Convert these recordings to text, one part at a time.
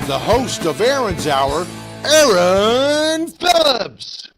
the host of Aaron's Hour, Aaron Phillips.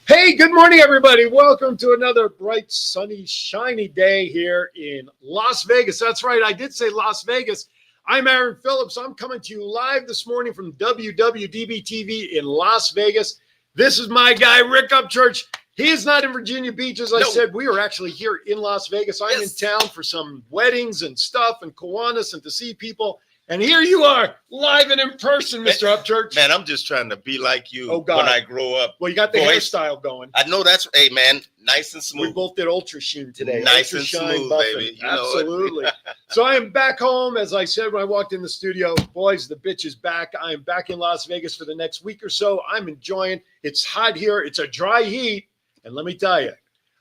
Hey, good morning, everybody. Welcome to another bright, sunny, shiny day here in Las Vegas. That's right. I did say Las Vegas. I'm Aaron Phillips. I'm coming to you live this morning from WWDBTV in Las Vegas. This is my guy, Rick Upchurch. He is not in Virginia Beach. As I said, we are actually here in Las Vegas. I'm in town for some weddings and stuff and Kiwanis and to see people. And here you are, live and in person, Mr. Upchurch. Man, I'm just trying to be like you when I grow up. Well, you got the hairstyle going. I know that's, hey, man, nice and smooth. We both did Ultra Sheen today. Nice Ultra and Shine smooth, buffing. baby. You Absolutely. So I am back home. As I said when I walked in the studio, boys, the bitch is back. I am back in Las Vegas for the next week or so. I'm enjoying. It's hot here. It's a dry heat. And let me tell you,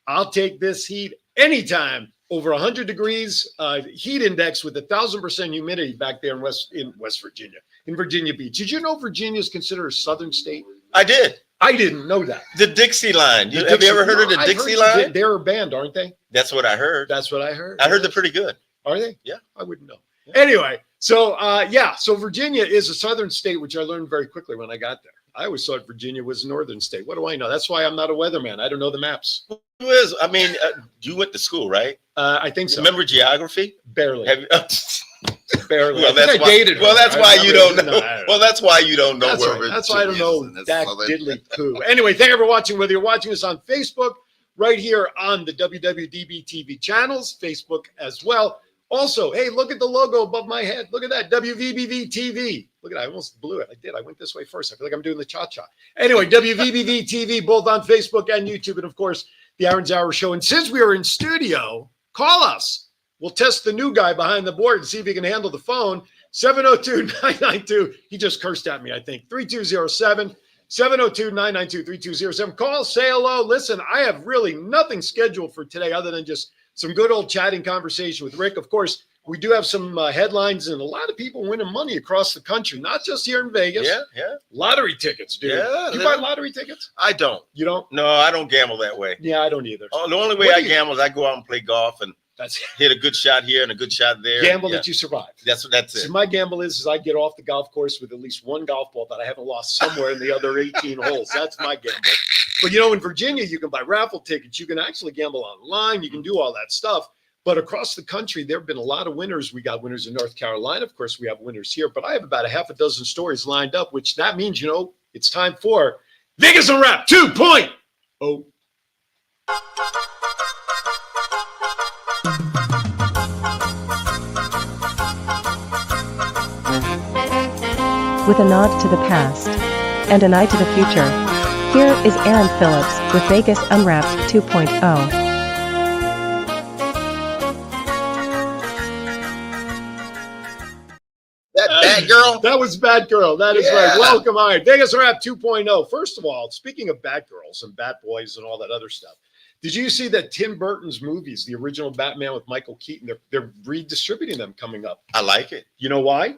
I'll take this heat anytime. Over 100 degrees, heat index with 1,000% humidity back there in West Virginia, in Virginia Beach. Did you know Virginia is considered a southern state? I did. I didn't know that. The Dixie Line. Have you ever heard of the Dixie Line? They're a band, aren't they? That's what I heard. That's what I heard. I heard they're pretty good. Are they? Yeah. I wouldn't know. Yeah. Anyway, so so Virginia is a southern state, which I learned very quickly when I got there. I always thought Virginia was a northern state. What do I know? That's why I'm not a weatherman. I don't know the maps. Who is? I mean, you went to school, right? I think so. Remember geography? Barely. Have you, Barely. Well, that's I dated her. Well, that's why you don't know. No. Well, that's why you don't know that's where right. That's why I don't know that diddly poo. Anyway, thank you for watching. Whether you're watching us on Facebook, right here on the WWDBTV channels, Facebook as well. Also, hey, look at the logo above my head. Look at that, WWDBTV. Look at that, I almost blew it. I did. I went this way first. I feel like I'm doing the cha-cha. Anyway, WWDBTV, both on Facebook and YouTube, and of course, the Aaron's Hour Show. And since we are in studio, call us. We'll test the new guy behind the board and see if he can handle the phone. 702-992. He just cursed at me, I think. 3207. 702-992-3207. Call, say hello. Listen, I have really nothing scheduled for today other than just some good old chatting conversation with Rick. Of course, we do have some headlines and a lot of people winning money across the country, not just here in Vegas. Yeah. Lottery tickets, dude. Yeah. Do you buy lottery tickets? I don't. You don't? No, I don't gamble that way. Yeah, I don't either. Oh, the only way I gamble is I go out and play golf and hit a good shot here and a good shot there. Gamble that you survive. That's it. So my gamble is I get off the golf course with at least one golf ball that I haven't lost somewhere in the other 18 holes. That's my gamble. But you know, in Virginia, you can buy raffle tickets. You can actually gamble online. You can do all that stuff. But across the country, there have been a lot of winners. We got winners in North Carolina. Of course, we have winners here. But I have about a half a dozen stories lined up, which that means, you know, it's time for Vegas Unwrapped 2.0. With a nod to the past and an eye to the future, here is Aaron Phillips with Vegas Unwrapped 2.0. Bad girl? That was Bad Girl. That is right. Welcome. All right. Vegas Unwrapped 2.0. First of all, speaking of bad girls and bad boys and all that other stuff, did you see that Tim Burton's movies, the original Batman with Michael Keaton, they're redistributing them coming up? I like it. You know why?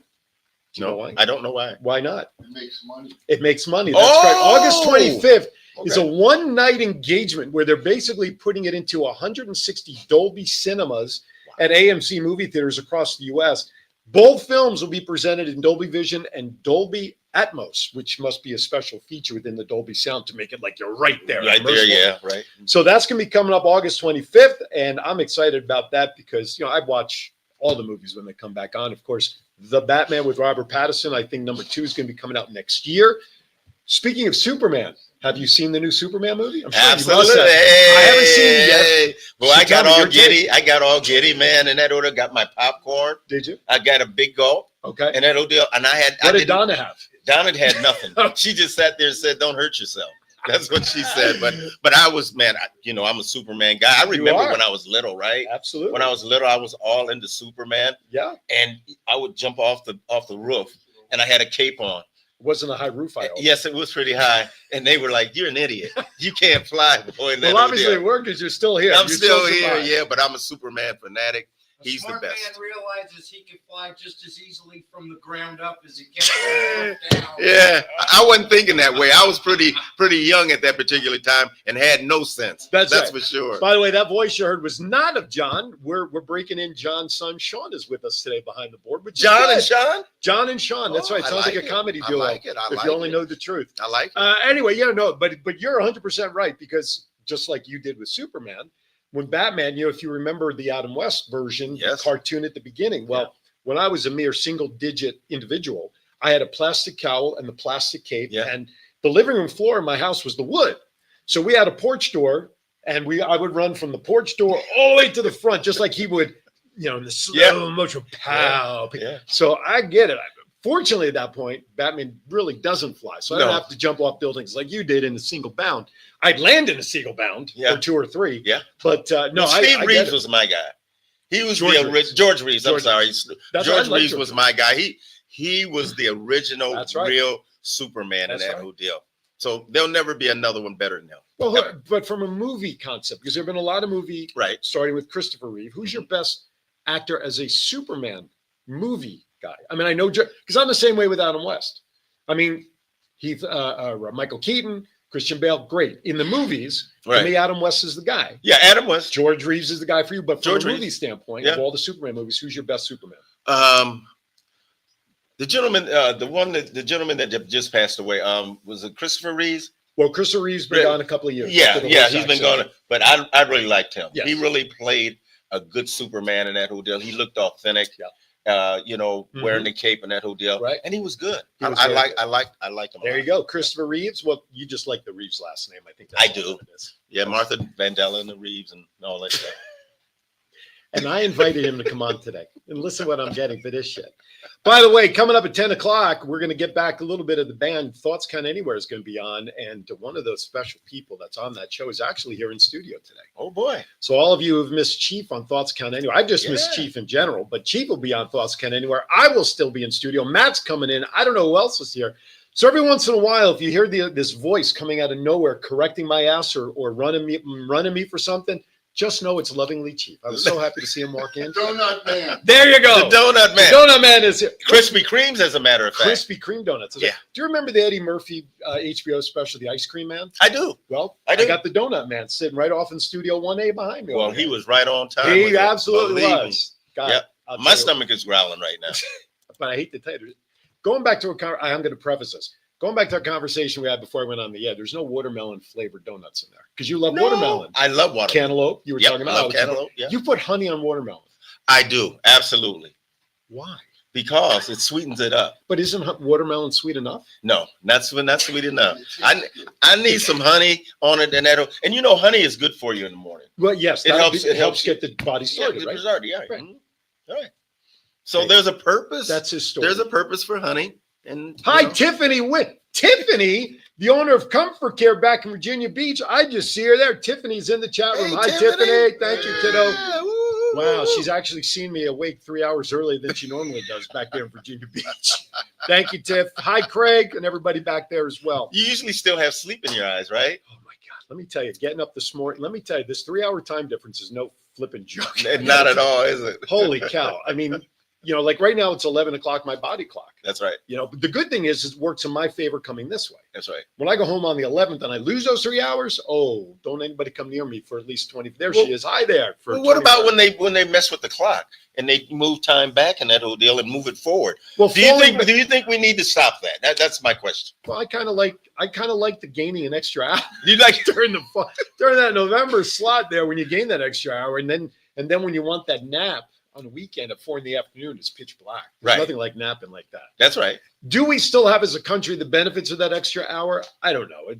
No, I don't know why. Why not? It makes money. It makes money. That's right. August 25th is a one-night engagement where they're basically putting it into 160 Dolby cinemas at AMC movie theaters across the U.S. Both films will be presented in Dolby Vision and Dolby Atmos, which must be a special feature within the Dolby sound to make it like you're right there. Right there, yeah, right. So that's going to be coming up August 25th, and I'm excited about that because, you know, I watch all the movies when they come back on. Of course, The Batman with Robert Pattinson, I think number 2 is going to be coming out next year. Speaking of Superman, have you seen the new Superman movie? I'm sure Absolutely. You must have. I haven't seen it yet. Well, I got all giddy. I got all giddy, man. In that order, got my popcorn. Did you? I got a big gulp. Okay. And that ordeal, and I had. What did Donna have? Donna had nothing. She just sat there and said, "Don't hurt yourself." That's what she said. But I was, man. I'm a Superman guy. I remember when I was little, right? Absolutely. When I was little, I was all into Superman. Yeah. And I would jump off the roof, and I had a cape on. It wasn't a high roof, I hope. Yes, it was pretty high. And they were like, "You're an idiot. You can't fly, boy." Well, obviously it worked because you're still here. I'm still here, yeah, but I'm a Superman fanatic. He's the smart best. man realizes he can fly just as easily from the ground up as he can from the top down. Yeah, I wasn't thinking that way. I was pretty young at that particular time and had no sense. That's right. for sure. By the way, that voice you heard was not of John. We're breaking in John's son. Sean is with us today behind the board. Which is John and good. Sean? John and Sean. That's Oh, right. I Sounds like like a it. comedy I duo. like it. I if like you only it. know the truth. I like it. Anyway, no, but you're 100% right, because just like you did with Superman, when Batman, if you remember the Adam West version, Yes. the cartoon at the beginning. Well, when I was a mere single-digit individual, I had a plastic cowl and the plastic cape, and the living room floor in my house was the wood. So we had a porch door, and I would run from the porch door all the way to the front, just like he would, in the slow motion, pow. Yeah. So I get it. Fortunately, at that point, Batman really doesn't fly. So I don't have to jump off buildings like you did in a single bound. I'd land in a single bound or two or three. Yeah. But no, Steve I Reeves was my guy. He was George the original. George Reeves. I'm sorry. That's George right, Reeves was my guy. He was the original real Superman in that whole deal. So there'll never be another one better than him. Well, but from a movie concept, because there have been a lot of movies, starting with Christopher Reeve. Who's your best actor as a Superman movie guy? I mean, I know because I'm the same way with Adam West. I mean, Michael Keaton, Christian Bale, great in the movies. For me, Adam West is the guy. Yeah, Adam West. George Reeves is the guy for you. But from George a movie Reeves. standpoint, of all the Superman movies, who's your best Superman? The gentleman, the gentleman that just passed away, was it Christopher Reeves? Well, Christopher Reeves been gone a couple of years. Yeah, he's been gone. But I really liked him. Yes. He really played a good Superman in that whole deal. He looked authentic. Wearing the cape and that whole deal. Right. And he was good. He was I very liked him. There you go. Christopher Reeves. Well, you just like the Reeves last name. I think I do. Yeah, Martha Vandella and the Reeves and all that stuff. And I invited him to come on today. And listen what I'm getting for this shit. By the way, coming up at 10 o'clock, we're going to get back a little bit of the band. Thoughts Count Anywhere is going to be on. And one of those special people that's on that show is actually here in studio today. Oh, boy. So all of you who've missed Chief on Thoughts Count Anywhere. I've just missed Chief in general, but Chief will be on Thoughts Count Anywhere. I will still be in studio. Matt's coming in. I don't know who else is here. So every once in a while, if you hear this voice coming out of nowhere, correcting my ass or running me for something, just know it's lovingly Chief. I was so happy to see him walk in. Donut Man. There you go. The Donut Man. The Donut Man is here. Krispy Kremes, as a matter of fact. Krispy Kreme donuts. Do you remember the Eddie Murphy HBO special, The Ice Cream Man? I do. Well, I got the Donut Man sitting right off in Studio 1A behind me. Well, he was right on time. He absolutely was. God, my stomach is growling right now. But I hate to tell you, going back to I'm going to preface this. Going back to our conversation we had before I went on the air, there's no watermelon flavored donuts in there because you love watermelon. I love watermelon. Cantaloupe, you were talking about. I love cantaloupe. Yeah. You put honey on watermelon. I do, absolutely. Why? Because it sweetens it up. But isn't watermelon sweet enough? No, not sweet enough. I need some honey on it, and honey is good for you in the morning. Well, yes, it helps get the body started, right? Right. Right. All right. So there's a purpose. That's his story. There's a purpose for honey. And hi, Tiffany Witt. Tiffany, the owner of Comfort Care back in Virginia Beach. I just see her there. Tiffany's in the chat room. Hi, Tiffany. Thank you, kiddo. Wow, she's actually seen me awake 3 hours earlier than she normally does back there in Virginia Beach. Thank you, Tiff. Hi, Craig, and everybody back there as well. You usually still have sleep in your eyes, right? Oh, my God. Let me tell you, getting up this morning, this 3 hour time difference is no flipping joke. Not at all, is it? Holy cow. I mean, like right now it's 11 o'clock, my body clock. That's right. But the good thing is it works in my favor coming this way. That's right. When I go home on the 11th and I lose those 3 hours, don't anybody come near me for at least 20. She is. Hi there. What about when they mess with the clock and they move time back in that whole deal and move it forward? Well, do you think we need to stop that? That's my question. Well, I kind of like the gaining an extra hour. You like during that November slot there when you gain that extra hour, and then when you want that nap on a weekend at 4 PM, it's pitch black. There's nothing like napping like that. That's right. Do we still have as a country the benefits of that extra hour? I don't know.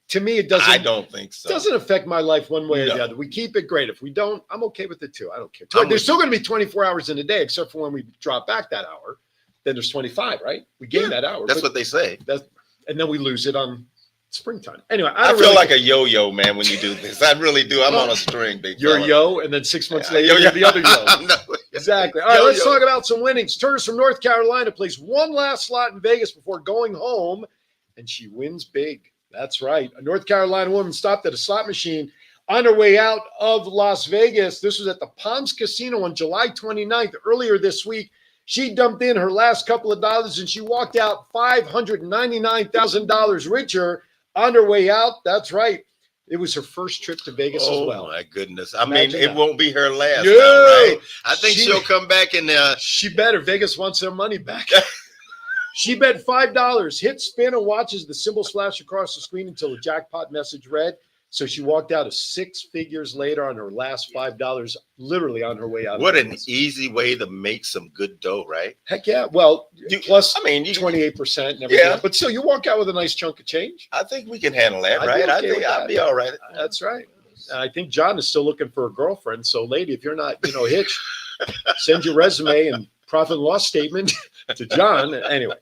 To me, it doesn't. I don't think so. It doesn't affect my life one way or the other. We keep it great. If we don't, I'm okay with it too. I don't care. There's still going to be 24 hours in a day, except for when we drop back that hour. Then there's 25, right? We gain that hour. That's what they say. And then we lose it on springtime. Anyway, I feel like a yo-yo, man, when you do this. I really do. I'm on a string, big You're fella. yo, and then 6 months later, you're the other yo. No. Exactly. All right, let's talk about some winnings. Turtis from North Carolina plays one last slot in Vegas before going home, and she wins big. That's right. A North Carolina woman stopped at a slot machine On her way out of Las Vegas, this was at the Palms Casino on July 29th, earlier this week. She dumped in her last couple of dollars and she walked out $599,000 richer on her way out. That's right. It was her first trip to Vegas as well. Oh, my goodness. I Imagine mean, it that. won't be her last, No. now, right? I think she'll come back and She better. Vegas wants their money back. She bet $5, hit spin, and watches the symbol flash across the screen until the jackpot message read. So she walked out of 6 figures later on her last $5, literally on her way out. what an easy way to make some good dough, right? Heck yeah. Well, plus I mean, 28% and everything. Yeah. But still, you walk out with a nice chunk of change. I think we can handle that, I'd be right? I okay think with I'll that. be all right. That's right. And I think John is still looking for a girlfriend. So, lady, if you're not, hitched, send your resume and profit and loss statement to John. Anyway,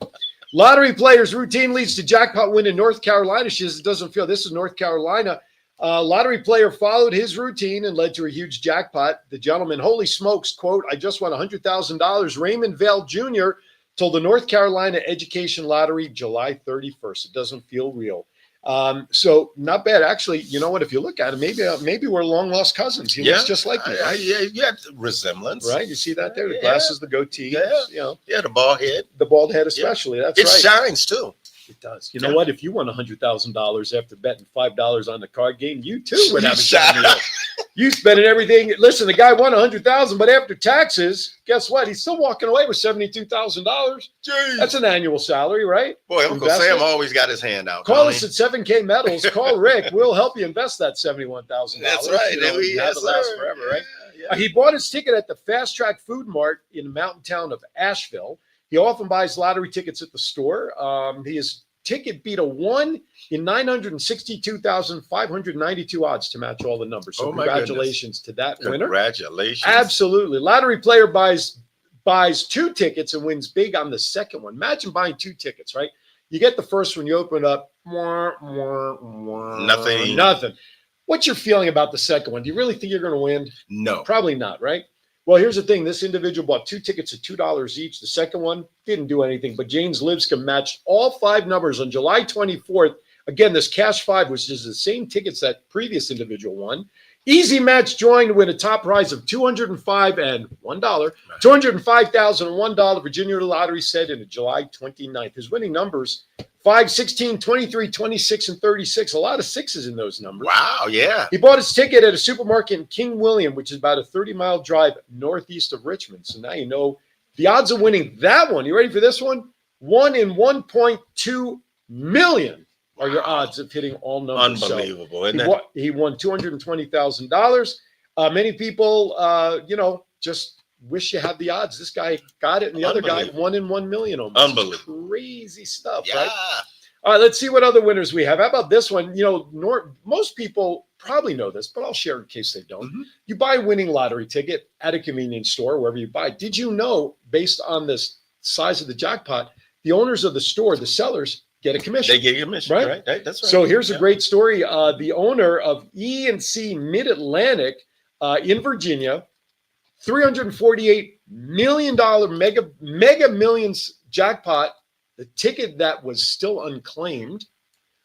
lottery players' routine leads to jackpot win in North Carolina. She says it doesn't feel. This is North Carolina. Lottery player followed his routine and led to a huge jackpot. The gentleman, holy smokes, quote, I just won $100,000. Raymond Vale Jr. told the North Carolina Education Lottery July 31st. It doesn't feel real. So not bad. Actually, you know what? If you look at it, maybe we're long lost cousins. He looks just like me. Yeah, you got resemblance. Right? You see that there? The glasses, the goatee, Yeah, the ball head. the bald head especially. That's It right. shines too. It does. You know what? If you won $100,000 after betting $5 on the card game, you too would have a shot. You spending everything. Listen, the guy won $100,000, but after taxes, guess what? He's still walking away with $72,000. That's an annual salary, right? Boy, Uncle Sam always got his hand out. Call us at 7K Metals. Call Rick. We'll help you invest that $71,000. That's right. Have it last forever, right? He bought his ticket at the Fast Track Food Mart in the mountain town of Asheville. He often buys lottery tickets at the store. His ticket beat a 1 in 962,592 odds to match all the numbers. So congratulations to that winner. Congratulations. Absolutely. Lottery player buys 2 tickets and wins big on the second one. Imagine buying 2 tickets, right? You get the first one, you open it up. Nothing. What's your feeling about the second one? Do you really think you're going to win? No. Probably not, right? Well, here's the thing. This individual bought 2 tickets at $2 each. The second one didn't do anything, but James Lipscomb matched all 5 numbers on July 24th. Again, this cash 5, which is the same tickets that previous individual won. Easy match joined to win a top prize of $205 and $1. $205,001. Virginia Lottery said in July 29th. His winning numbers 5, 16, 23, 26, and 36. A lot of 6s in those numbers. Wow, yeah. He bought his ticket at a supermarket in King William, which is about a 30-mile drive northeast of Richmond. So now you know the odds of winning that one. You ready for this one? 1 in 1.2 million are your odds of hitting all numbers. Unbelievable, isn't it? He won $220,000. Many people, just wish you had the odds. This guy got it, and the other guy 1 in 1 million almost. Unbelievable. Crazy stuff, Yeah. right? All right, let's see what other winners we have. How about this one? Most people probably know this, but I'll share in case they don't. Mm-hmm. You buy a winning lottery ticket at a convenience store, wherever you buy. Did you know, based on the size of the jackpot, the owners of the store, the sellers, get a commission? They get a commission, right? That's right. So here's a great story. The owner of E&C Mid-Atlantic in Virginia, $348 million mega millions jackpot. The ticket that was still unclaimed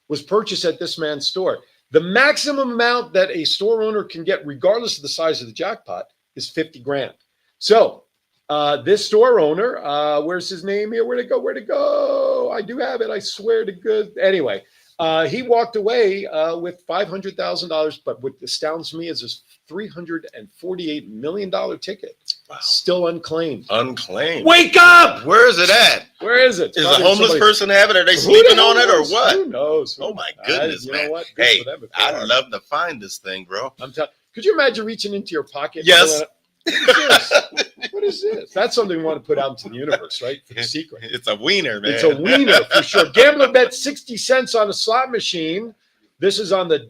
was purchased at this man's store. The maximum amount that a store owner can get, regardless of the size of the jackpot, is $50,000. So this store owner, where's his name here? Where'd it go? I do have it. I swear to good. Anyway, he walked away with $500,000. But what astounds me is this $348 million ticket. Wow. Still unclaimed. Wake up! Where is it at? Where is it? Is a homeless person having it? Are they sleeping on it or what? Who knows? Oh my goodness, you man. know what? Hey, I'd love to find this thing, bro. Could you imagine reaching into your pocket? Yes. What is this? That's something we want to put out into the universe, right? For the secret. It's a wiener, man. It's a wiener for sure. Gambler bet 60 cents on a slot machine. This is on the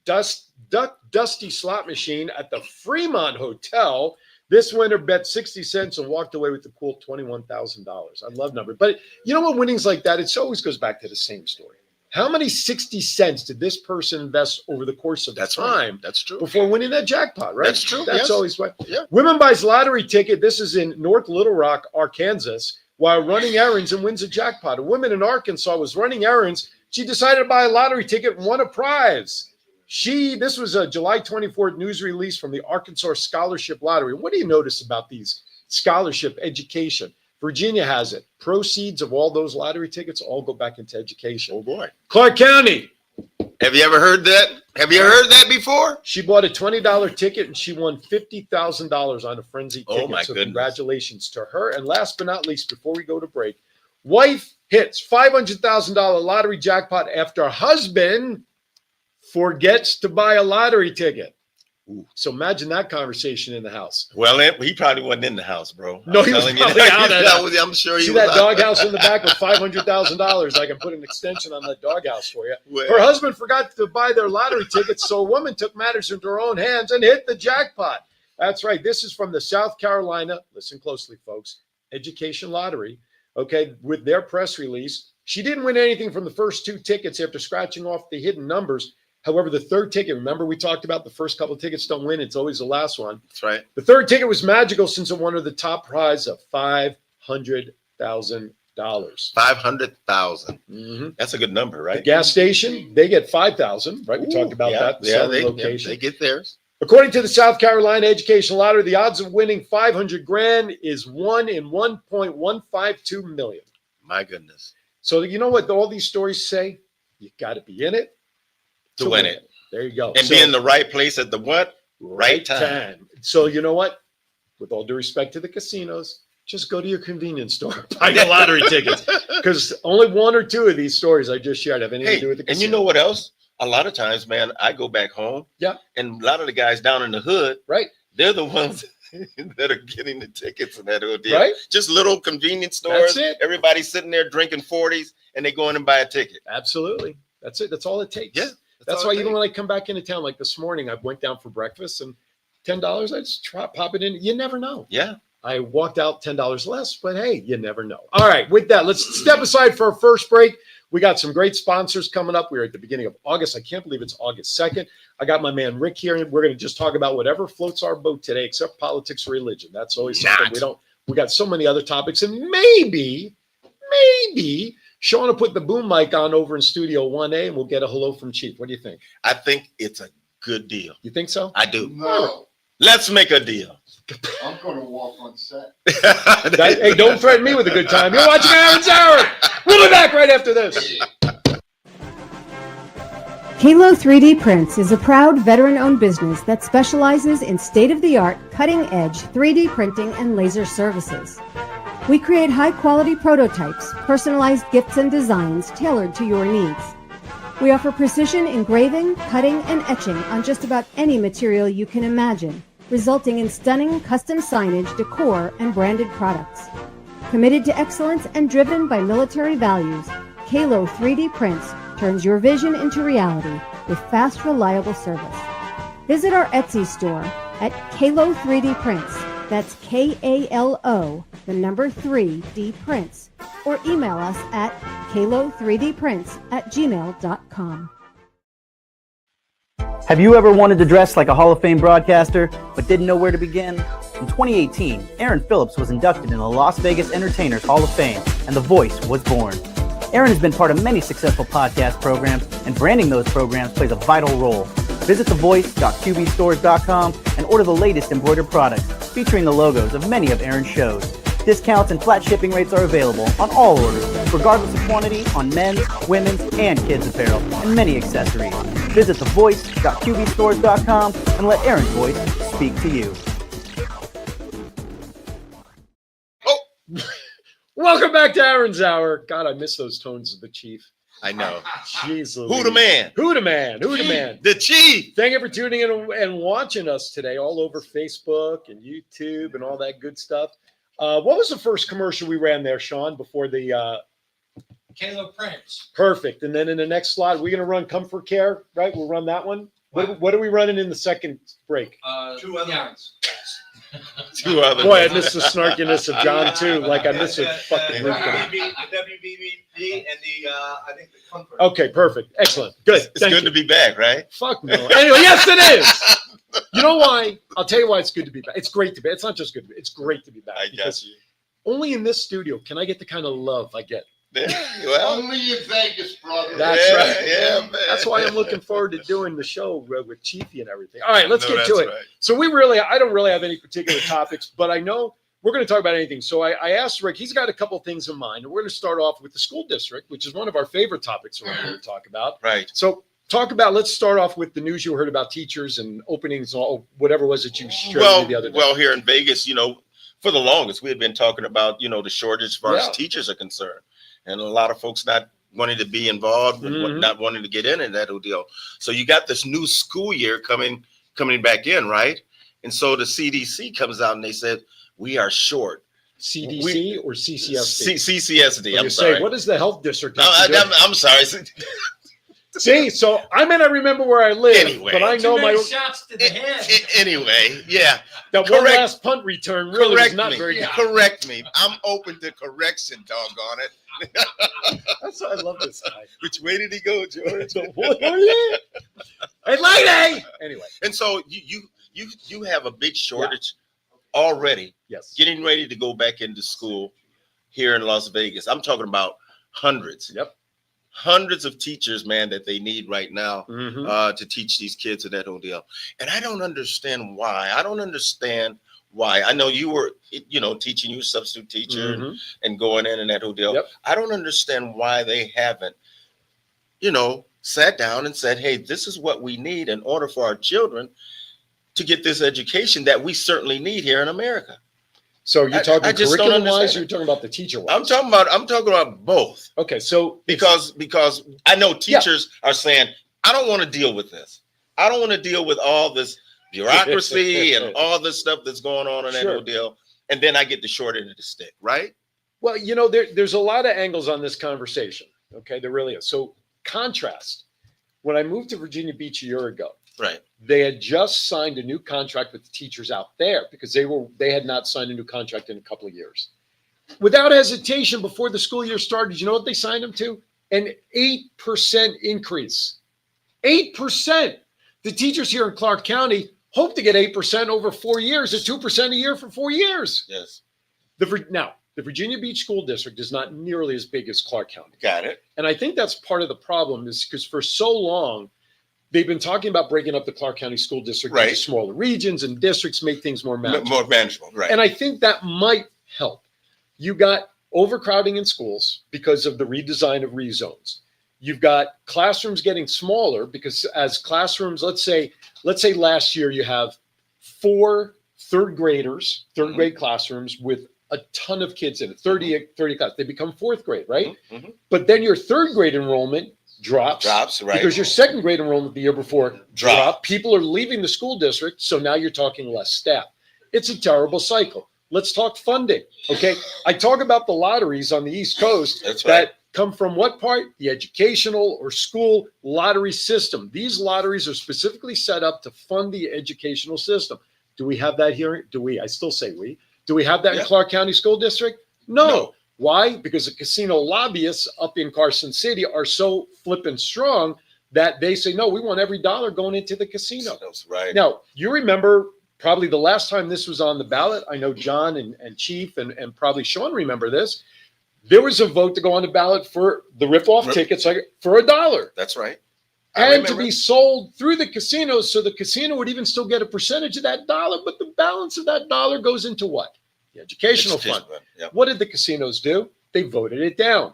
Dusty slot machine at the Fremont Hotel. This winner bet 60 cents and walked away with the cool $21,000. I love numbers. But you know what? Winnings like that, it always goes back to the same story. How many 60 cents did this person invest over the course of time? Right. That's true. Before winning that jackpot, right? That's true. That's always what. Yeah. Women buys lottery ticket. This is in North Little Rock, Arkansas, while running errands and wins a jackpot. A woman in Arkansas was running errands. She decided to buy a lottery ticket and won a prize. This was a July 24th news release from the Arkansas Scholarship Lottery. What do you notice about these scholarship education? Virginia has it. Proceeds of all those lottery tickets all go back into education. Oh boy. Clark County. Have you ever heard that? Have you heard that before? She bought a $20 ticket and she won $50,000 on a frenzy ticket. Oh my goodness. Congratulations to her. And last but not least, before we go to break, wife hits $500,000 lottery jackpot after husband forgets to buy a lottery ticket. Ooh. So imagine that conversation in the house. Well, he probably wasn't in the house, bro. No, he was probably out of it. I'm sure he See was that out. doghouse in the back with $500,000. I can put an extension on that doghouse for you. Well, her husband forgot to buy their lottery tickets, so a woman took matters into her own hands and hit the jackpot. That's right. This is from the South Carolina, listen closely, folks, Education Lottery, okay, with their press release. She didn't win anything from the first two tickets after scratching off the hidden numbers. However, the third ticket, remember we talked about the first couple of tickets don't win. It's always the last one. That's right. The third ticket was magical since it won her the top prize of $500,000. $500,000. Mm-hmm. That's a good number, right? The gas station, they get $5,000, right? We talked about that. They get theirs. According to the South Carolina Education Lottery, the odds of winning $500,000 is 1 in 1.152 million. My goodness. So you know what all these stories say? You got to be in it to win it. There you go. And be in the right place at the what? Right time. So you know what? With all due respect to the casinos, just go to your convenience store, buy the lottery tickets. Because only one or two of these stories I just shared have anything to do with the casino. And you know what else? A lot of times, man, I go back home. Yeah. And a lot of the guys down in the hood, right? They're the ones that are getting the tickets and that whole deal. Right. Just little convenience stores. That's it. Everybody's sitting there drinking 40s and they go in and buy a ticket. Absolutely. That's it. That's all it takes. Yeah. That's why even when I come back into town, like this morning, I went down for breakfast and $10, I just pop it in. You never know. Yeah. I walked out $10 less, but hey, you never know. All right. With that, let's step aside for our first break. We got some great sponsors coming up. We're at the beginning of August. I can't believe it's August 2nd. I got my man Rick here, and we're going to just talk about whatever floats our boat today, except politics or religion. That's always something we got so many other topics, and maybe Sean will put the boom mic on over in Studio 1A, and we'll get a hello from Chief. What do you think? I think it's a good deal. You think so? I do. No. Let's make a deal. I'm going to walk on set. Hey, don't threaten me with a good time. You're watching Aaron's Hour. We'll be back right after this. Halo 3D Prints is a proud veteran-owned business that specializes in state-of-the-art, cutting-edge 3D printing and laser services. We create high-quality prototypes, personalized gifts and designs tailored to your needs. We offer precision engraving, cutting, and etching on just about any material you can imagine, resulting in stunning custom signage, decor, and branded products. Committed to excellence and driven by military values, Halo 3D Prints turns your vision into reality with fast, reliable service. Visit our Etsy store at Halo 3D Prints. That's KALO, the number 3D Prints, or email us at halo3dprints@gmail.com. Have you ever wanted to dress like a Hall of Fame broadcaster, but didn't know where to begin? In 2018, Aaron Phillips was inducted in the Las Vegas Entertainers Hall of Fame, and The Voice was born. Aaron has been part of many successful podcast programs, and branding those programs plays a vital role. Visit thevoice.qbstores.com and order the latest embroidered products featuring the logos of many of Aaron's shows. Discounts and flat shipping rates are available on all orders, regardless of quantity, on men's, women's, and kids' apparel, and many accessories. Visit thevoice.qbstores.com and let Aaron's voice speak to you. Welcome back to Aaron's Hour. God, I miss those tones of the Chief. I know. Jeez, Who the man? Who the man? Who the man? The Chief. Thank you for tuning in and watching us today all over Facebook and YouTube and all that good stuff. What was the first commercial we ran there, Sean, before the Caleb Prince. Perfect. And then in the next slot, we're going to run Comfort Care, right? We'll run that one. What are we running in the second break? Two other ones. Two other Boy, I ones. missed the snarkiness of John too. Like I missed a fucking The WWDB and I think the Comfort. Okay, perfect. Excellent. Good. It's good to be back, right? Fuck no. Anyway, yes, it is. You know why? I'll tell you why it's good to be back. It's great to be. It's not just good to be. It's great to be back. I guess. Only in this studio can I get the kind of love I get Well, Only in Vegas, brother. That's right. Yeah, man. That's why I'm looking forward to doing the show with Chiefy and everything. All right, let's No, get to that's it. right. So I don't really have any particular topics, but I know we're going to talk about anything. So I asked Rick, he's got a couple things in mind, and we're going to start off with the school district, which is one of our favorite topics around here to talk about. Right. So let's start off with the news you heard about teachers and openings and all, whatever it was that you shared with me the other day. Well, here in Vegas, for the longest, we had been talking about, the shortage as far Yeah. as teachers are concerned. And a lot of folks not wanting to be involved, Mhm. not wanting to get in that whole deal. So you got this new school year coming back in, right? And so the CDC comes out and they said, we are short. CDC or CCSD? CCSD, I'm I'm sorry. What is the health district? No, have to do? I'm sorry. See, so I may not remember where I live, Anyway. but I Too know many shots to the head. Anyway, yeah. that one correct- last punt return really was Correct not me. very good. Correct me. I'm open to correction, doggone it. That's why I love this guy. Which way did he go, George? Hey, lady! Anyway, And so you have a big shortage already, yes. getting ready to go back into school here in Las Vegas. I'm talking about hundreds. Yep. Hundreds of teachers, man, that they need right now Mhm. to teach these kids and that whole deal. And I don't understand why. I don't understand why. I know you were, teaching, you substitute teacher Mhm. and going in and that whole deal. Yep. I don't understand why they haven't, sat down and said, hey, this is what we need in order for our children to get this education that we certainly need here in America. So you're talking I just don't curriculum wise, or understand you're talking about the teacher wise? I'm talking about both. Okay, so Because I know teachers are saying, I don't want to deal with this. I don't want to deal with all this bureaucracy and all this stuff that's going on in that Sure. whole deal. And then I get the short end of the stick, right? well, there's a lot of angles on this conversation. Okay, there really is. So contrast. When I moved to Virginia Beach a year ago, Right. they had just signed a new contract with the teachers out there because they had not signed a new contract in a couple of years. Without hesitation, before the school year started, you know what they signed them to? An 8% increase. 8%. The teachers here in Clark County hope to get 8% over 4 years, at 2% a year for 4 years. Yes. Now, the Virginia Beach School District is not nearly as big as Clark County. Got it. And I think that's part of the problem, is because for so long, they've been talking about breaking up the Clark County School District into Right. smaller regions and districts, make things more manageable. More manageable, right? And I think that might help. You got overcrowding in schools because of the redesign of rezones. You've got classrooms getting smaller because as classrooms, let's say last year you have 4 third grade classrooms with a ton of kids in it, 30 class. They become 4th grade, right? Mhm. But then your 3rd grade enrollment drops Right? because your 2nd grade enrollment the year before Drop. dropped. People are leaving the school district, so now you're talking less staff. It's a terrible cycle. Let's talk funding, okay? I talk about the lotteries on the East Coast That's right. that come from what part? The educational or school lottery system. These lotteries are specifically set up to fund the educational system. Do we have that here? I still say we. Do we have that in Yeah. Clark County School District? No. No. Why? Because the casino lobbyists up in Carson City are so flippin' strong that they say, no, we want every dollar going into the casino. That's right. Now, you remember probably the last time this was on the ballot. I know John and Chief and probably Sean remember this. There was a vote to go on the ballot for the rip-off tickets for $1. That's right. I And to remember. be sold through the casinos, so the casino would even still get a percentage of that dollar, but the balance of that dollar goes into what? The educational fund. Yep. What did the casinos do? They voted it down.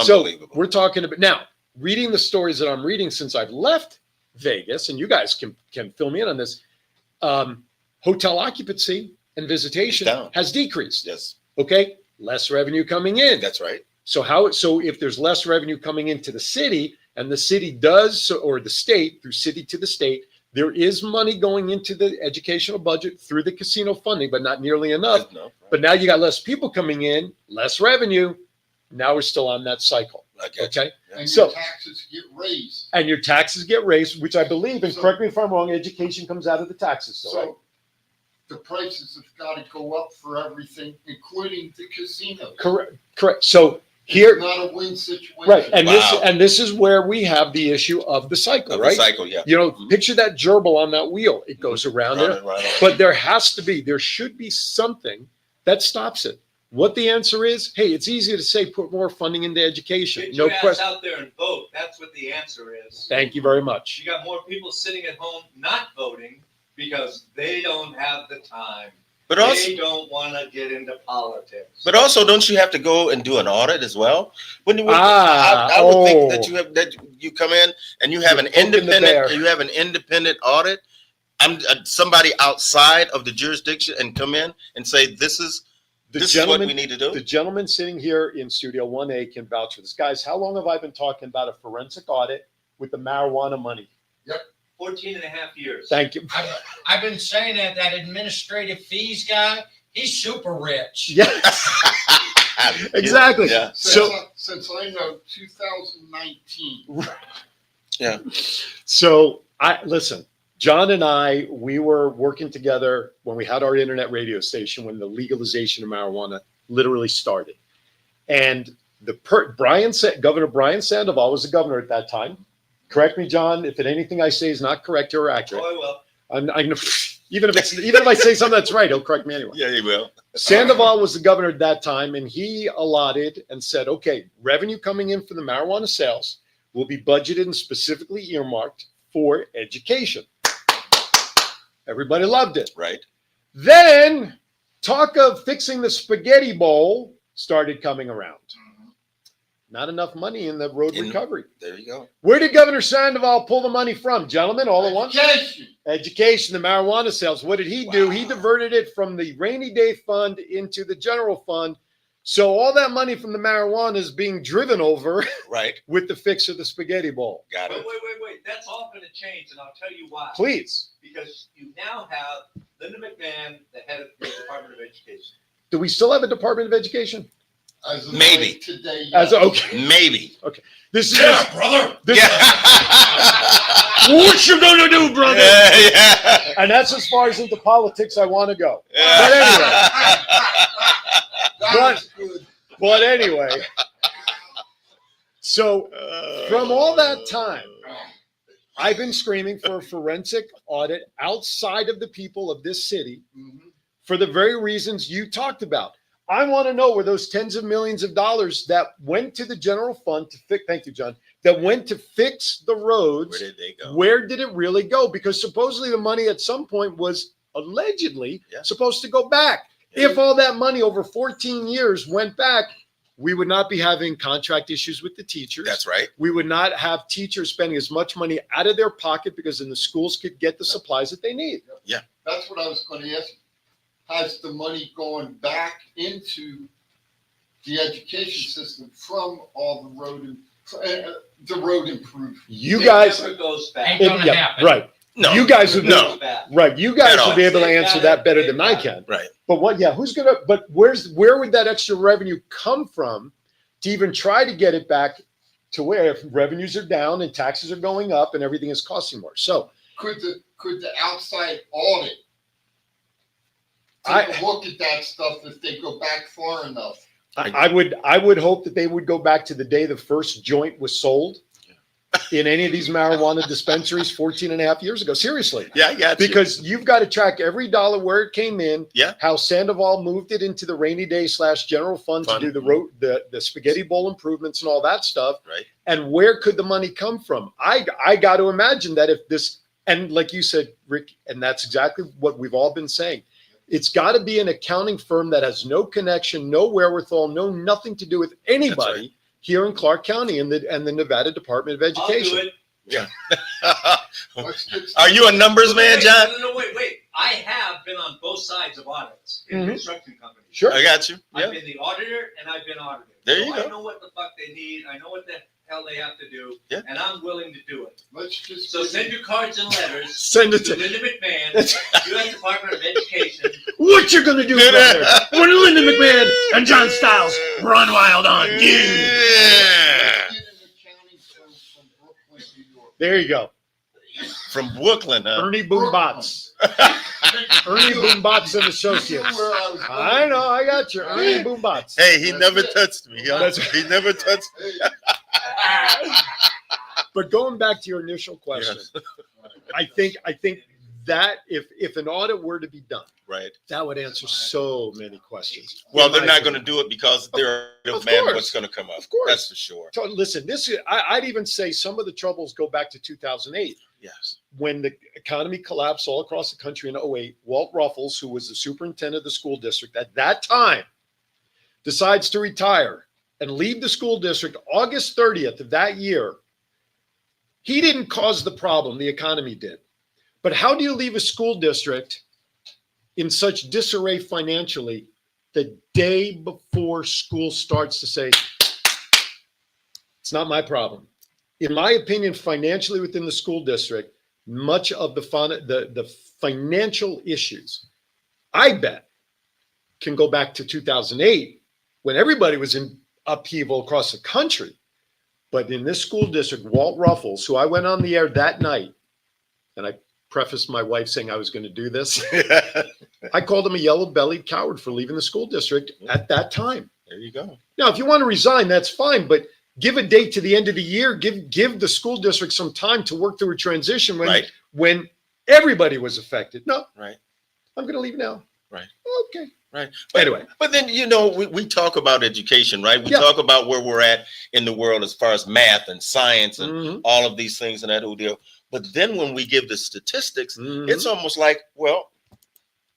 So Unbelievable. we're talking about now, reading the stories that I'm reading since I've left Vegas, and you guys can fill me in on this. Hotel occupancy and visitation Down. has decreased. Yes, Okay, less revenue coming in. that's right. So if there's less revenue coming into the city, and the city does, or the state through city to the state, there is money going into the educational budget through the casino funding, but not nearly enough. No, But now you got less people coming in, less revenue. Now we're still on that cycle. I get Okay. And So- your taxes get raised. And your taxes get raised, which I believe, and So- correct me if I'm wrong, education comes out of the taxes. So, right? So the prices have got to go up for everything, including the casinos. Correct. So It's here, not a win situation. right. And Wow. this is where we have the issue of the cycle, Of right? the cycle, yeah. You know, picture that gerbil on that wheel. It goes around it. Right. But there should be something that stops it. What the answer is? Hey, it's easy to say put more funding into education. Get No your ass question. out there and vote. That's what the answer is. Thank you very much. You got more people sitting at home not voting because they don't have the time. But also, They don't want to get into politics. but also, don't you have to go and do an audit as well? When you, Ah, I would think oh. that you come in and you have You're an poking the bear. independent audit. I'm somebody outside of the jurisdiction and come in and say this is what we need to do. The gentleman sitting here in Studio 1A can vouch for this. Guys, how long have I been talking about a forensic audit with the marijuana money? 14 and a half years. Thank you. I've been saying that administrative fees guy, he's super rich. Yes. Exactly. Yeah. Since I know 2019. Yeah. So listen, John and I, we were working together when we had our internet radio station when the legalization of marijuana literally started. And Governor Brian Sandoval was the governor at that time. Correct me, John, if anything I say is not correct or accurate. Oh, I will. I know, even if I say something that's right, he'll correct me anyway. Yeah, he will. Sandoval was the governor at that time, and he allotted and said, okay, revenue coming in from the marijuana sales will be budgeted and specifically earmarked for education. Everybody loved it. Right. Then talk of fixing the spaghetti bowl started coming around. Not enough money in the road recovery. There you go. Where did Governor Sandoval pull the money from, gentlemen? All at once? Education, the marijuana sales. What did he do? He diverted it from the rainy day fund into the general fund. So all that money from the marijuana is being driven over Right. with the fix of the spaghetti bowl. Got Wait, it. wait. That's all going to change, and I'll tell you why. Please. Because you now have Linda McMahon, the head of the Department of Education. Do we still have a Department of Education? As of Maybe. today. As okay. Maybe. This is brother. this, Yeah. what you gonna do, brother? Yeah. And that's as far as into politics I want to go. Yeah. But anyway, so from all that time, I've been screaming for a forensic audit outside of the people of this city for the very reasons you talked about. I want to know where those tens of millions of dollars that went to the general fund to fix, thank you, John, that went to fix the roads, Where did they go? where did it really go? Because supposedly the money at some point was allegedly supposed to go back. Yeah. If all that money over 14 years went back, we would not be having contract issues with the teachers. That's right. We would not have teachers spending as much money out of their pocket because then the schools could get the supplies that they need. Yeah. That's what I was going to ask. Has the money gone back into the education system from all the road improvements? You It guys, never goes back. Ain't gonna happen. right. No. You guys would No. right. You guys At all. will be able to They've answer got that it. better They've than I got can. Right. But where would that extra revenue come from to even try to get it back to where if revenues are down and taxes are going up and everything is costing more? So Could the outside audit take a look at that stuff if they go back far enough? I would hope that they would go back to the day the first joint was sold in any of these marijuana dispensaries 14 and a half years ago. Seriously. Yeah, I got you. Because you've got to track every dollar where it came in, Yeah. how Sandoval moved it into the rainy day / general fund to do the spaghetti bowl improvements and all that stuff. Right. And where could the money come from? I got to imagine that if this, and like you said, Rick, and that's exactly what we've all been saying. It's got to be an accounting firm that has no connection, no wherewithal, nothing to do with anybody right. here in Clark County and the Nevada Department of Education. I'll do it. Yeah. Are you a numbers man, John? No, wait. I have been on both sides of audits in Mhm. construction companies. Sure. I got you. I've Yeah. been the auditor and I've been audited. There you I go. know what the fuck they need. I know what the hell they have to do. Yeah. And I'm willing to do it. Let's just So send your cards and letters Send it to to Linda McMahon, U.S. Department of Education. what you're gonna do brother, when Linda McMahon and John Stiles run wild on you. Yeah. get an accounting firm from Brooklyn, New York. There you go. From Brooklyn, huh? Ernie Boombots. Ernie Boombots and Associates. Where I was going. I know, I got you. Ernie Boombots. Hey, he never touched me. Huh? That's- He never touched me. Hey, But going back to your initial question, I think that, if an audit were to be done, Right. that would answer so many questions. Well, in they're my not going to opinion. do it because they're Of man course. what's going to come up. Of course. That's for sure. So listen, I'd even say some of the troubles go back to 2008. Yes. When the economy collapsed all across the country in 2008, Walt Ruffles, who was the superintendent of the school district at that time, decides to retire and leave the school district August 30th of that year. He didn't cause the problem, the economy did. But how do you leave a school district in such disarray financially the day before school starts to say, it's not my problem? In my opinion, financially within the school district, much of the financial issues, I bet, can go back to 2008 when everybody was in upheaval across the country. But in this school district, Walt Ruffles, who I went on the air that night, and I prefaced my wife saying I was going to do this, I called him a yellow-bellied coward for leaving the school district at that time. There you go. Now, if you want to resign, that's fine, but give a date to the end of the year. Give the school district some time to work through a transition when everybody was affected. No, Right. I'm going to leave now. Right. Okay. Right. But, Anyway. But then, we talk about education, right? We Yeah. talk about where we're at in the world as far as math and science and Mhm. all of these things and that whole deal. But then when we give the statistics, Mhm. it's almost like, well,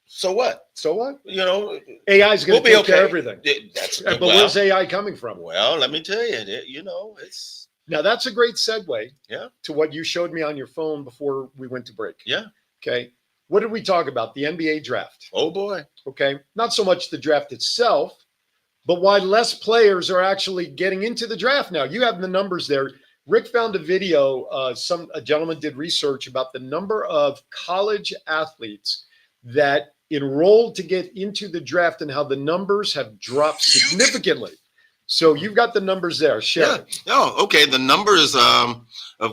so what? So what? AI is going to take care of everything. That's But where's AI coming from? well, let me tell you, it's Now, that's a great segue Yeah. to what you showed me on your phone before we went to break. Yeah. Okay. What did we talk about? The NBA draft. Oh boy. Okay. Not so much the draft itself, but why less players are actually getting into the draft now. You have the numbers there. Rick found a video. A gentleman did research about the number of college athletes that enrolled to get into the draft and how the numbers have dropped significantly. So you've got the numbers there. Share it. Oh, okay. The numbers of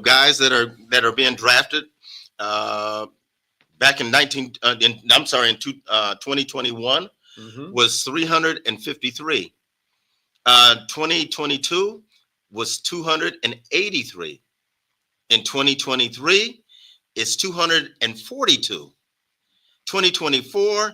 guys that are being drafted back in 2021 Mhm. was 353. 2022 was 283. In 2023, it's 242. 2024,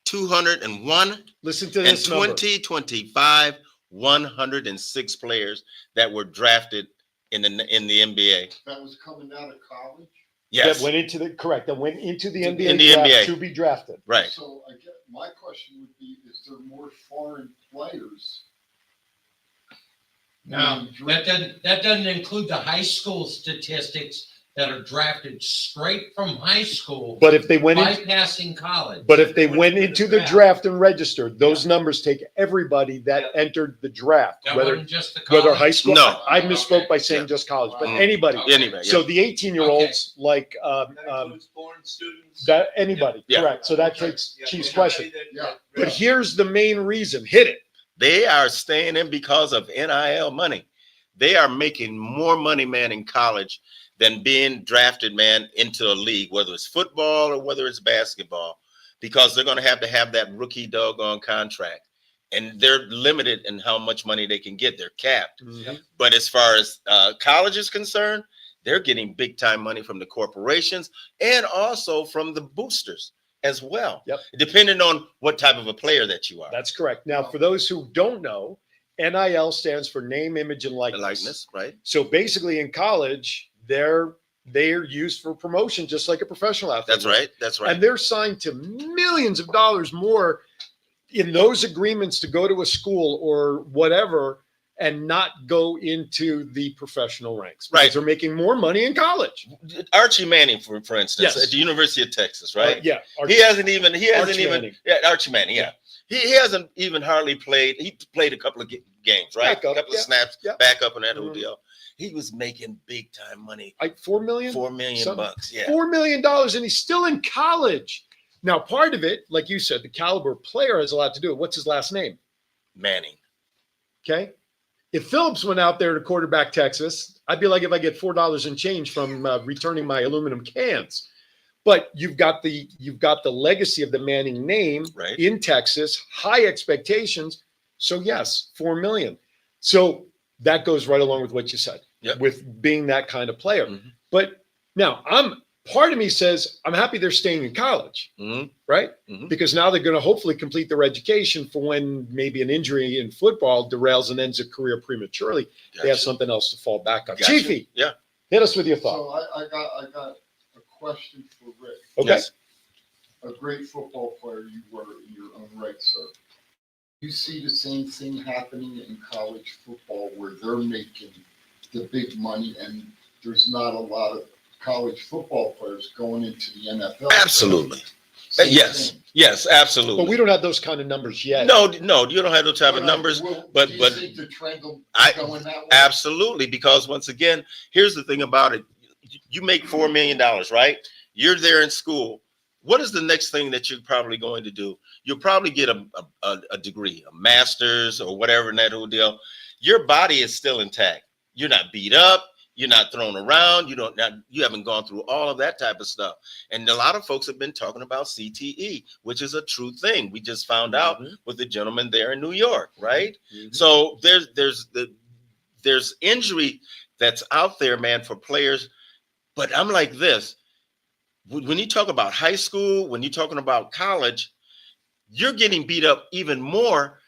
201. Listen to And this number. 2025, 106 players that were drafted in the NBA. That was coming out of college. Yes. That went into the In NBA the draft NBA. to be drafted. Right. So I guess my question would be, is there more foreign players? Now, that doesn't include the high school statistics that are drafted straight from high school, But if they went in, bypassing college. but if they went into the draft and registered, those numbers take everybody that Yeah. entered the draft, That whether wasn't just the college. high school. No. I misspoke Okay. by saying Yeah. just college, but Wow. anybody. Anyway, So the 18-year-olds, like That includes foreign students. that anybody, Yeah. correct. So that Okay. takes Yeah. Chief's Anybody question. that- But here's the main reason. Hit it. they are staying in because of NIL money. They are making more money, man, in college than being drafted, man, into a league, whether it's football or whether it's basketball, because they're going to have that rookie doggone contract. And they're limited in how much money they can get. They're capped. But as far as college is concerned, they're getting big time money from the corporations and also from the boosters as well. Yep. Depending on what type of a player that you are. That's correct. Now, for those who don't know, NIL stands for name, image, and The likeness. likeness, right? So basically, in college, they're used for promotion, just like a professional athlete. That's would. right. That's right. And they're signed to millions of dollars more in those agreements to go to a school or whatever and not go into the professional ranks. Because Right. they're making more money in college. Archie Manning, for instance, Yes. at the University of Texas, right? Yeah. He hasn't even Manning. Archie Manning, yeah. He hasn't even hardly played. He played a couple of games, right? Back up, a couple yeah, of snaps, yeah. back up and that whole Mhm. deal. He was making big time money, Like $4 million? $4 million Something. bucks. Yeah. $4 million, and he's still in college. Now, part of it, like you said, the caliber player has a lot to do with what's his last name. Manning. Okay. If Phillips went out there to quarterback Texas, I'd be like if I get $4 in change from returning my aluminum cans. But you've got the legacy of the Manning name Right. in Texas, high expectations. So yes, $4 million. So that goes right along with what you said Yep. with being that kind of player. Mhm. But now I'm part of me says, I'm happy they're staying in college, Mhm. right? Mhm. Because now they're going to hopefully complete their education for when maybe an injury in football derails and ends a career prematurely. They have Gotcha. something else to fall back on. Gotcha. Chiefy, Yeah. hit us with your thought. So I got a question for Rick. Okay. Yes. A great football player you were in your own right, sir. You see the same thing happening in college football where they're making the big money and there's not a lot of college football players going into the NFL. Absolutely. Same Yes. thing. Yes, absolutely. But we don't have those kind of numbers yet. No, you don't have those type of But, numbers. do but- you but think the trend will I- be going that way? Absolutely, because once again, here's the thing about it. You make $4 million, right? You're there in school. What is the next thing that you're probably going to do? You'll probably get a degree, a master's or whatever in that whole deal. Your body is still intact. You're not beat up. You're not thrown around. You haven't gone through all of that type of stuff. And a lot of folks have been talking about CTE, which is a true thing. We just found out with the gentleman there in New York, right? Mhm. So there's injury that's out there, man, for players. But I'm like this. When you talk about high school, when you're talking about college, you're getting beat up even more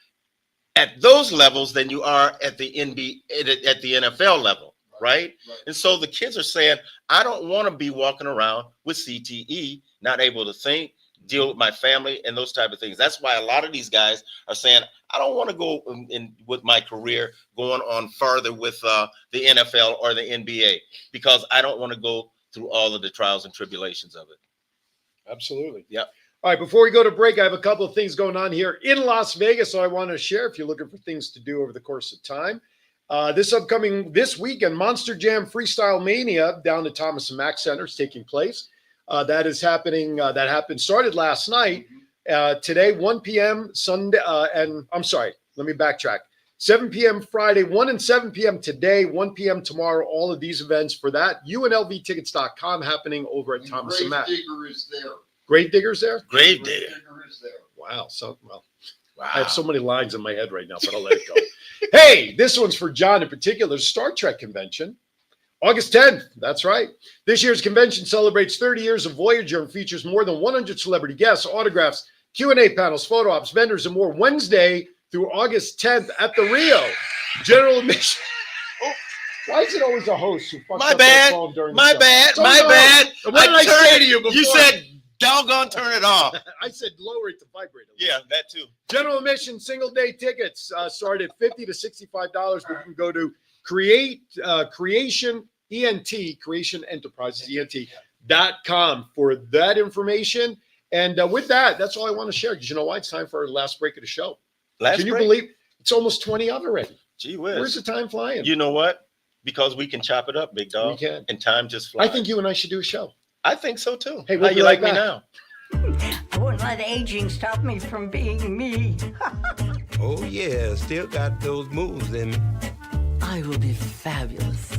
at those levels than you are at the NFL level, right? And so the kids are saying, I don't want to be walking around with CTE, not able to think, deal with my family and those type of things. That's why a lot of these guys are saying, I don't want to go in with my career going on farther with the NFL or the NBA because I don't want to go through all of the trials and tribulations of it. Absolutely. Yeah. All right, before we go to break, I have a couple of things going on here in Las Vegas, so I want to share if you're looking for things to do over the course of time. This weekend, Monster Jam Freestyle Mania down at Thomas and Mack Center is taking place. That is happening. Started last night. Today, 1 p.m. Sunday, and I'm sorry, let me backtrack. 7 p.m. Friday, 1 and 7 p.m. today, 1 p.m. tomorrow. All of these events for that. UNLVtickets.com happening over at Thomas and Mack. Digger is there. Grave Diggers there? Grave digger. Digger is there. Wow. Wow. I have so many lines in my head right now, but I'll let it go. Hey, this one's for John in particular. Star Trek convention. August 10th. That's right. This year's convention celebrates 30 years of Voyager and features more than 100 celebrity guests, autographs, Q&A panels, photo ops, vendors, and more Wednesday through August 10th at the Rio. General admission. Oh, why is it always a host who fucks My up bad. their phone during the My show? bad. It's always My a host. bad. And what did I turned say it- to you before? You said, doggone, turn it off. I said lower it to vibrate. Yeah, that too. General admission single day tickets start at $50 to $65. But you can go to Creation Enterprises, ENT.com for that information. And with that, that's all I want to share. Because you know why? It's time for our last break of the show. Can you believe it's almost 20 of already? Gee whiz. Where's the time flying? You know what? Because we can chop it up, big dog. We can. And time just flies. I think you and I should do a show. I think so too. Hey, how we'll you be like right me back. now? I won't let aging stop me from being me. Oh yeah, still got those moves in me. I will be fabulous.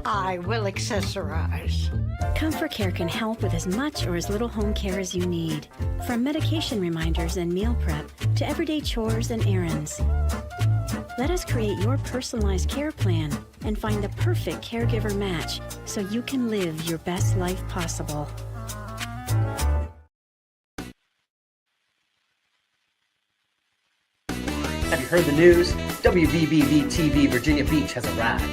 I will accessorize. Comfort Care can help with as much or as little home care as you need. From medication reminders and meal prep to everyday chores and errands. Let us create your personalized care plan and find the perfect caregiver match so you can live your best life possible. Have you heard the news? WWDBTV Virginia Beach has arrived.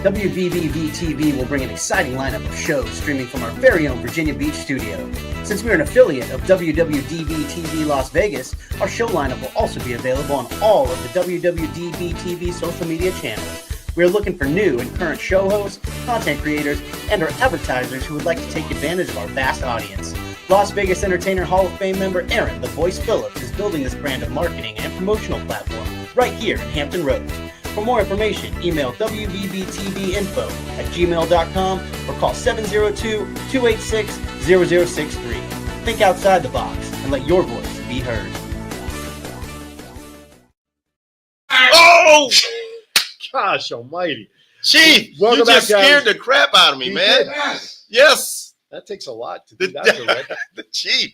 WWDBTV will bring an exciting lineup of shows streaming from our very own Virginia Beach studio. Since we're an affiliate of WWDBTV Las Vegas, our show lineup will also be available on all of the WWDBTV social media channels. We are looking for new and current show hosts, content creators, and our advertisers who would like to take advantage of our vast audience. Las Vegas Entertainer Hall of Fame member Aaron "The Voice" Phillips is building this brand of marketing and promotional platform right here in Hampton Roads. For more information, email wvbtvinfo@gmail.com or call 702-286-0063. Think outside the box and let your voice be heard. Oh, Gosh almighty. Chief, Welcome you just back, guys. scared the crap out of me, You man. did. Yes, That takes a lot to do that. to Rick. the chief.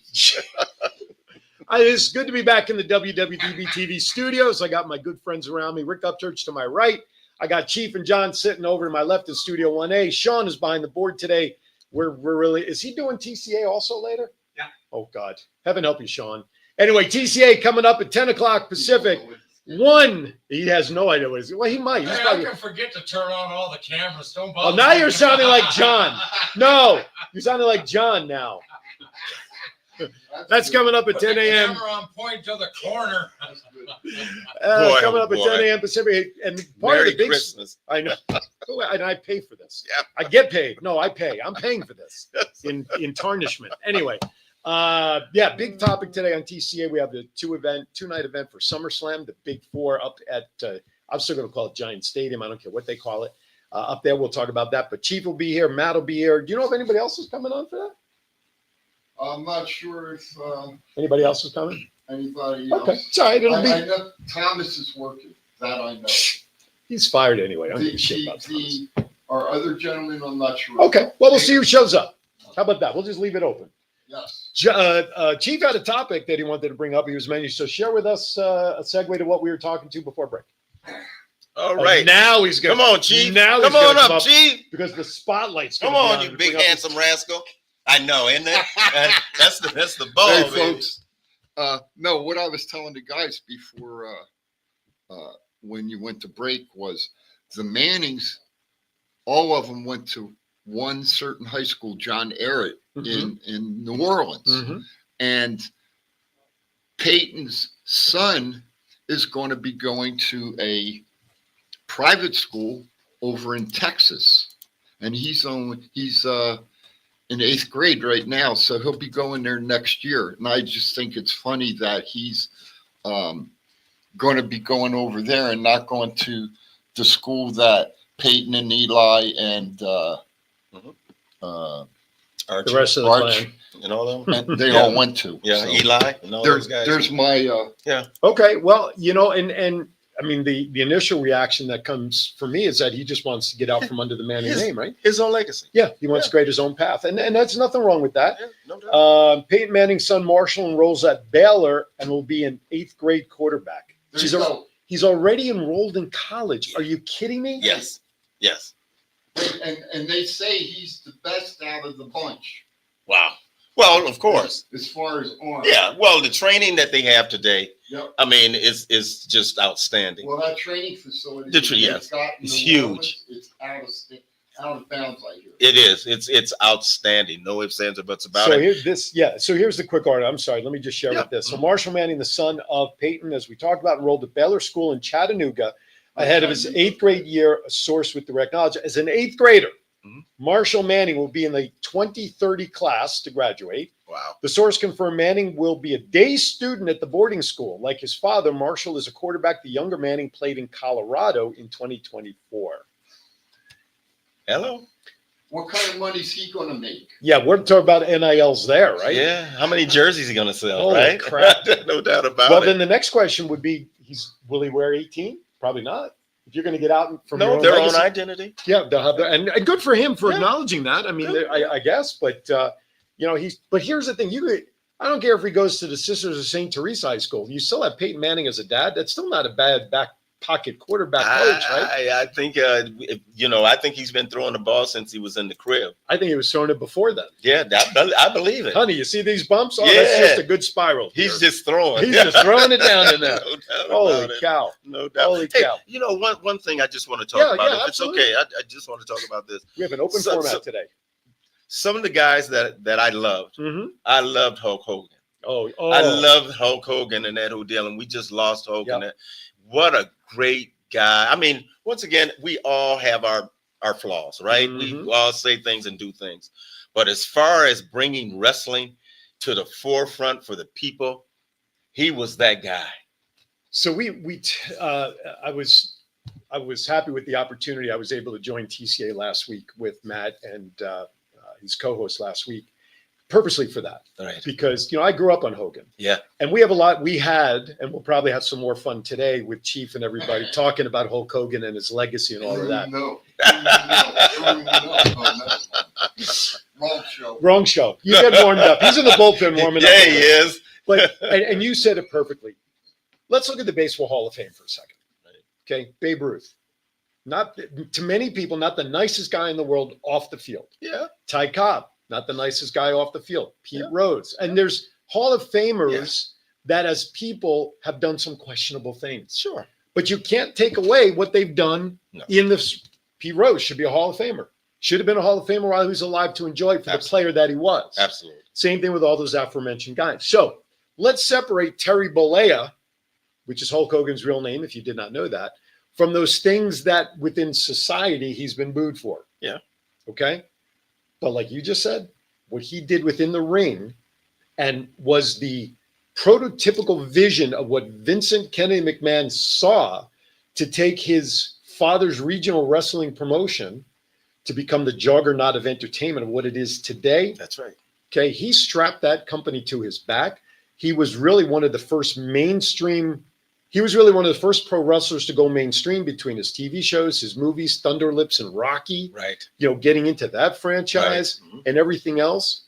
It's good to be back in the WWDB TV studios. I got my good friends around me. Rick Upchurch to my right. I got Chief and John sitting over to my left in Studio 1A. Sean is behind the board today we're really, is he doing TCA also later? Yeah. Oh God, heaven help you, Sean. Anyway, TCA coming up at 10 o'clock Pacific. One, he has no idea what it is. Well, he might. He's Hey, probably, I can forget to turn on all the cameras. Don't bother. oh, now me. you're sounding like John. No, you're sounding like John now. That's coming up at 10 a.m. Camera on point to the corner. Boy, Coming oh up at boy. 10 a.m. Pacific. And part Merry of the big, Christmas. I know. And I pay for this. Yeah. I get paid. No, I pay. I'm paying for this in tarnishment. Anyway, yeah, big topic today on TCA. We have the two-night event for SummerSlam, the Big Four up at, I'm still going to call it Giant Stadium. I don't care what they call it. Up there, we'll talk about that. But Chief will be here. Matt will be here. Do you know if anybody else is coming on for that? I'm not sure if Anybody else is coming? anybody Okay, else. it's all right. It'll I be. know Thomas is working. That I know. He's fired anyway. I don't give a The, shit about Thomas. our other gentleman, I'm not sure. Okay, well, we'll see who shows up. How about that? We'll just leave it open. Yes. Chief had a topic that he wanted to bring up. He was mentioning. So share with us a segue to what we were talking to before break. All right. Now he's going. Come on, Chief. Now Come he's on gonna up, Chief. because the spotlight's. Come gonna be on, him you to big bring up handsome rascal. I know, isn't it? That's the ball, Hey, baby. folks. No, what I was telling the guys before when you went to break was the Mannings, all of them went to one certain high school, John Ehret, in New Orleans. Mhm. And Peyton's son is going to be going to a private school over in Texas. And he's in 8th grade right now, so he'll be going there next year. And I just think it's funny that he's going to be going over there and not going to the school that Peyton and Eli and The Archie, rest of the Arch, clan. and all them. and they Yeah. all went to. Yeah, So Eli and all those guys. there's my Okay, well, and I mean the initial reaction that comes for me is that he just wants to get out from under the Manning name, right? his own legacy. Yeah, he wants to create his own path, and that's nothing wrong with that. Yeah, no doubt. Peyton Manning's son Marshall enrolls at Baylor and will be an 8th grade quarterback. there you go. He's already enrolled in college. Are you kidding me? Yes. Yes. And they say he's the best out of the bunch Wow. Well, of course. as far as arm. Yeah. Well, the training that they have today, Yep. I mean, is just outstanding. Well, that training facility, Yes, they've got in it's New huge. Orleans, it's out of bounds, I hear. It is. It's outstanding. No ifs, ands, or buts about So it. So here's the quick order. I'm sorry. Let me just share Yeah. with this. So Marshall Manning, the son of Peyton, as we talked about, enrolled at Baylor School in Chattanooga ahead of his 8th grade year. A source with direct knowledge. As an 8th grader, Mhm. Marshall Manning will be in the 2030 class to graduate. Wow. The source confirmed Manning will be a day student at the boarding school. Like his father, Marshall is a quarterback. The younger Manning played in Colorado in 2024. Hello. What kind of money is he going to make? Yeah, we're talking about NILs there, right? Yeah. How many jerseys he gonna sell? Holy right. crap. No doubt about Well, it. then the next question would be: will he wear 18? Probably not. If you're going to get out from your No, own their legacy, own identity. yeah, they'll have their, and good for him for Yeah. acknowledging that. I mean, Good. I guess, but but here's the thing: I don't care if he goes to the Sisters of St. Teresa High School. You still have Peyton Manning as a dad. That's still not a bad back pocket quarterback coach, right? I think I think he's been throwing the ball since he was in the crib. I think he was throwing it before then. Yeah, I believe it. Honey, you see these bumps? Oh, Yeah. that's just a good spiral. He's here. just throwing. He's just throwing it down in there. No doubt Holy about it. cow! No doubt. Holy Hey, cow! one thing I just want to talk Yeah, about. yeah, If absolutely. it's okay, I just want to talk about this. We have an open So- format so- today. Some of the guys that I loved. Mm-hmm. I loved Hulk Hogan. Oh, I loved Hulk Hogan and that whole deal, and we just lost Hogan. Yep. What a great guy. I mean, once again, we all have our flaws, right? Mhm. We all say things and do things. But as far as bringing wrestling to the forefront for the people, he was that guy. So I was happy with the opportunity. I was able to join TCA last week with Matt and his co-host last week, purposely for that, Right. because I grew up on Hogan, Yeah. and we had, and we'll probably have some more fun today with Chief and everybody talking about Hulk Hogan and his legacy and all of that. No. Wrong show. Wrong show. You get warmed up. He's in the bullpen warming up. Yeah, he is. But and you said it perfectly. Let's look at the Baseball Hall of Fame for a second. Okay, Babe Ruth. not to many people, not the nicest guy in the world off the field. Yeah. Ty Cobb, not the nicest guy off the field. Pete Rose. And there's Hall of Famers that as people have done some questionable things. Sure. But you can't take away what they've done in this. Pete Rose should be a Hall of Famer. Should have been a Hall of Famer while he was alive to enjoy for the player that he was. Absolutely. Same thing with all those aforementioned guys. So let's separate Terry Bollea, which is Hulk Hogan's real name, if you did not know that, from those things that within society he's been booed for. Yeah. Okay. But like you just said, what he did within the ring and was the prototypical vision of what Vincent Kennedy McMahon saw to take his father's regional wrestling promotion to become the juggernaut of entertainment of what it is today. That's right. Okay. He strapped that company to his back. He was really one of the first pro wrestlers to go mainstream between his TV shows, his movies, Thunder Lips and Rocky. Right. Getting into that franchise and everything else.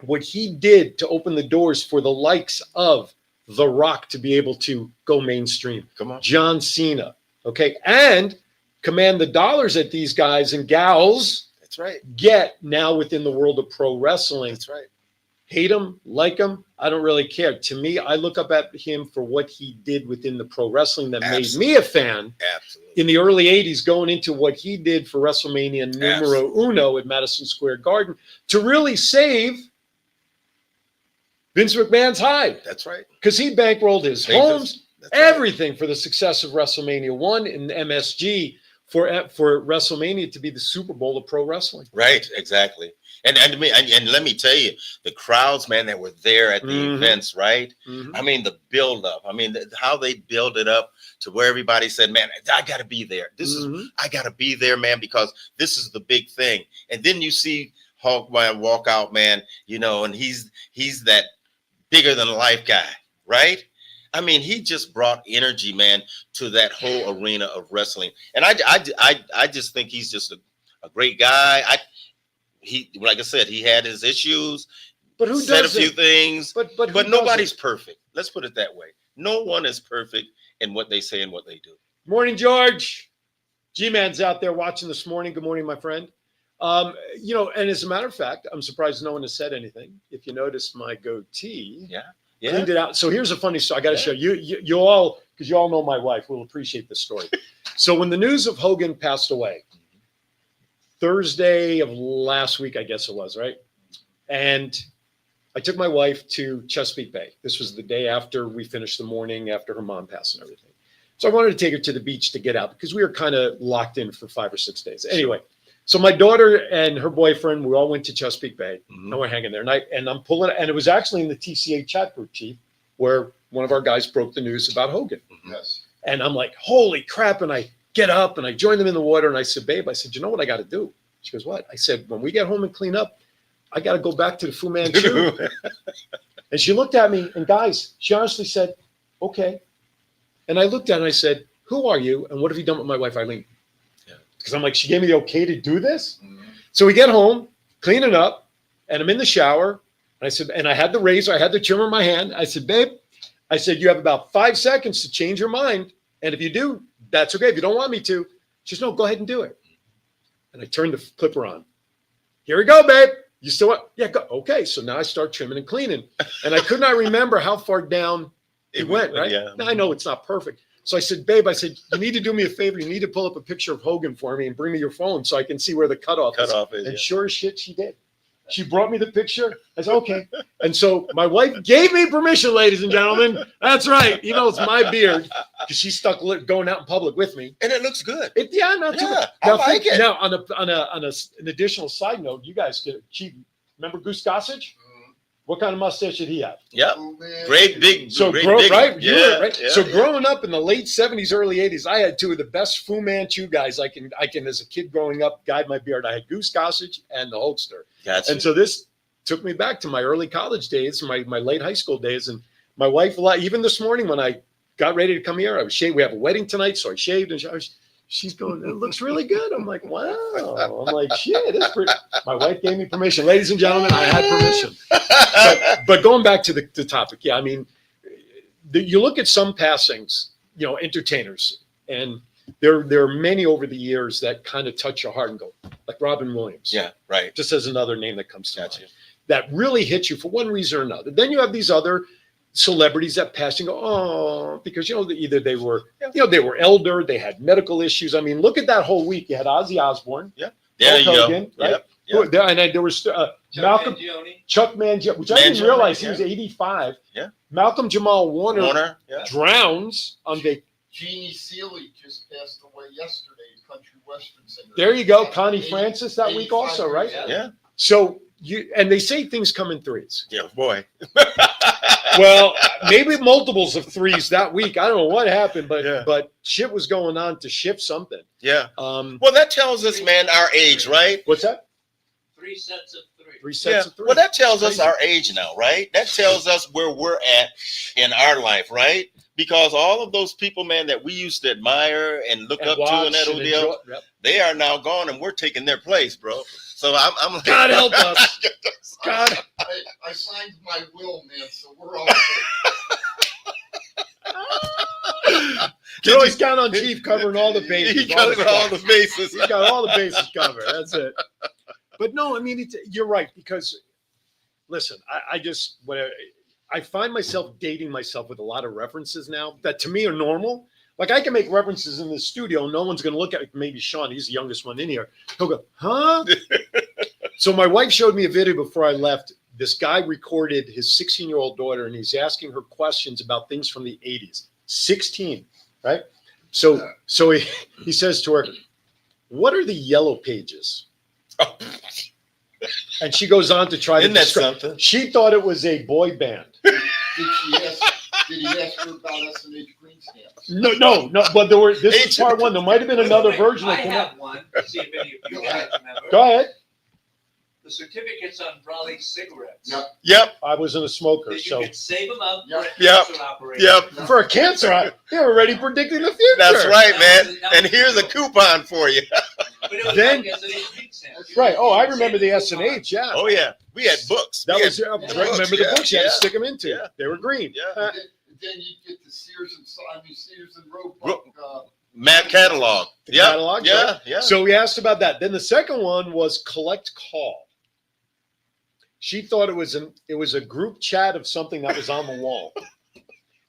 What he did to open the doors for the likes of The Rock to be able to go mainstream. Come on. John Cena. Okay. And command the dollars that these guys and gals That's right. get now within the world of pro wrestling. That's right. Hate him, like him, I don't really care. To me, I look up at him for what he did within the pro wrestling that made me a fan. Absolutely. In the early 80s, going into what he did for WrestleMania numero uno at Madison Square Garden to really save Vince McMahon's hide. That's right. Because he bankrolled his homes, everything for the success of WrestleMania 1 and MSG for WrestleMania to be the Super Bowl of pro wrestling. Right, exactly. And let me tell you, the crowds, man, that were there at the events, right? I mean, the build up. I mean, how they build it up to where everybody said, man, I got to be there. I got to be there, man, because this is the big thing. And then you see Hulk man walk out, man, and he's that bigger than life guy, right? I mean, he just brought energy, man, to that whole arena of wrestling. And I just think he's just a great guy. He, like I said, he had his issues, but who said doesn't? a few things, but nobody's perfect. Let's put it that way. No one is perfect in what they say and what they do. Morning, George. G-Man's out there watching this morning. Good morning, my friend. And as a matter of fact, I'm surprised no one has said anything. If you notice my goatee, cleaned it out. So here's a funny story. I got to show you. You all, because you all know my wife, will appreciate this story. So when the news of Hogan passed away, Thursday of last week, I guess it was, right? And I took my wife to Chesapeake Bay. This was the day after we finished the morning after her mom passed and everything. So I wanted to take her to the beach to get out because we were kind of locked in for 5 or 6 days. Anyway, so my daughter and her boyfriend, we all went to Chesapeake Bay and we're hanging there. And I'm pulling, and it was actually in the TCA chat group, Chief, where one of our guys broke the news about Hogan. Yes. And I'm like, holy crap. And I get up and I join them in the water. And I said, babe, you know what I got to do? She goes, what? I said, when we get home and clean up, I got to go back to the Fu Manchu. And she looked at me, and guys, she honestly said, okay. And I looked at her and I said, who are you? And what have you done with my wife, Eileen? Because I'm like, she gave me the okay to do this. So we get home, cleaning up, and I'm in the shower. And I said, and I had the razor, I had the trimmer in my hand. I said, babe, you have about 5 seconds to change your mind. And if you do, that's okay. If you don't want me to, she says, no, go ahead and do it. And I turned the clipper on. Here we go, babe. You still want? Yeah, go. Okay. So now I start trimming and cleaning. And I could not remember how far down it went, right? Yeah. Now I know it's not perfect. So I said, babe, you need to do me a favor. You need to pull up a picture of Hogan for me and bring me your phone so I can see where the cutoff is. And sure as shit, she did. She brought me the picture. I said, okay. And so my wife gave me permission, ladies and gentlemen. That's right. It's my beard because she's stuck going out in public with me. And it looks good. Not too bad. I like it. Now, on an additional side note, you guys could achieve. Remember Goose Gossage? What kind of mustache did he have? Yep. Great big. So, great big right? one. Yeah, right? So growing up in the late 70s, early 80s, I had two of the best Fu Manchu guys I can, as a kid growing up, guide my beard. I had Goose Gossage and the Hulkster. Gotcha. And so this took me back to my early college days, my late high school days. And my wife, even this morning when I got ready to come here, I was shaved. We have a wedding tonight, so I shaved. And she's going, it looks really good. I'm like, wow. I'm like, shit, it's pretty. My wife gave me permission. Ladies and gentlemen, I had permission. But going back to the topic, yeah, I mean, you look at some passings, entertainers, and there are many over the years that kind of touch your heart and go, like Robin Williams. Yeah, right. Just as another name that comes to mind. That really hits you for one reason or another. Then you have these other celebrities that pass and go, oh, because, either they were, they were elder, they had medical issues. I mean, look at that whole week. You had Ozzy Osbourne. Yeah. There you go. Hogan, right? Yep. And then there was Chuck Mangione, which I didn't realize he was 85. Yeah. Malcolm Jamal Warner yeah. drowns on the. Jeannie Seeley just passed away yesterday, country western singer. There you go. Connie Francis that week also, right? Yeah. So and they say things come in threes. Yeah, boy. Well, maybe multiples of threes that week. I don't know what happened, but shit was going on to shift something. Yeah. Well, that tells us, man, our age, right? What's that? 3 sets of 3. 3 sets of 3. Well, that tells us our age now, right? That tells us where we're at in our life, right? Because all of those people, man, that we used to admire and look up to and that whole deal, they are now gone, and we're taking their place, bro. So I'm like, God help us. God. I signed my will, man, so we're all You always count on Chief covering all the bases. He covered all the bases. He's got all the bases covered. That's it. But no, I mean, you're right, because listen, I find myself dating myself with a lot of references now that to me are normal. Like I can make references in the studio. No one's going to look at it. Maybe Sean, he's the youngest one in here. He'll go, huh? So my wife showed me a video before I left. This guy recorded his 16-year-old daughter, and he's asking her questions about things from the 80s. 16, right? So he says to her, what are the yellow pages? And she goes on to try to describe. Something? She thought it was a boy band. Did he ask her about S&H green stamps? No. But this is part one. There might have been another version. I have one. See if any of you guys remember. Go ahead. The certificates on Raleigh cigarettes. Yep. I wasn't a smoker, That you so could save them up for a Yep. cancer operation. Yep. for a cancer, they were already predicting the future. That's right, man. And here's a coupon for you. But it was Then- like S&H green stamps. Right. Oh, I remember the S&H. Yeah. Oh yeah, we had books. That We was had remember the books you had to stick them into. Yeah. They were green. Yeah. Then you get the Sears and Roebuck. Matt catalog. The Yep. catalog, Yeah, right? yeah. So we asked about that. Then the second one was collect call. She thought it was a group chat of something that was on the wall.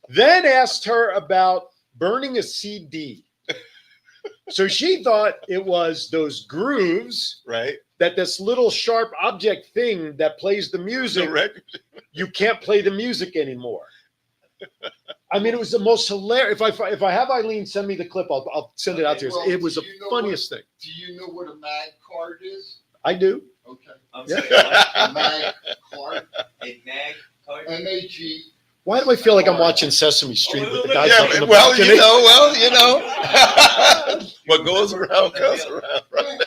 Then asked her about burning a CD. So she thought it was those grooves, right? That this little sharp object thing that plays the music, The record. you can't play the music anymore. I mean, it was the most hilarious. If I have Eileen send me the clip, I'll send it out to you. Well, It was the do you know funniest thing. Do you know what a mag card is? I do. Okay. I'm Yeah. sorry, what? A mag card. A mag card? MAG. Why do I feel like I'm watching Sesame Street with the guys up in Yeah, the well, balcony? you know. What goes around comes around. Right?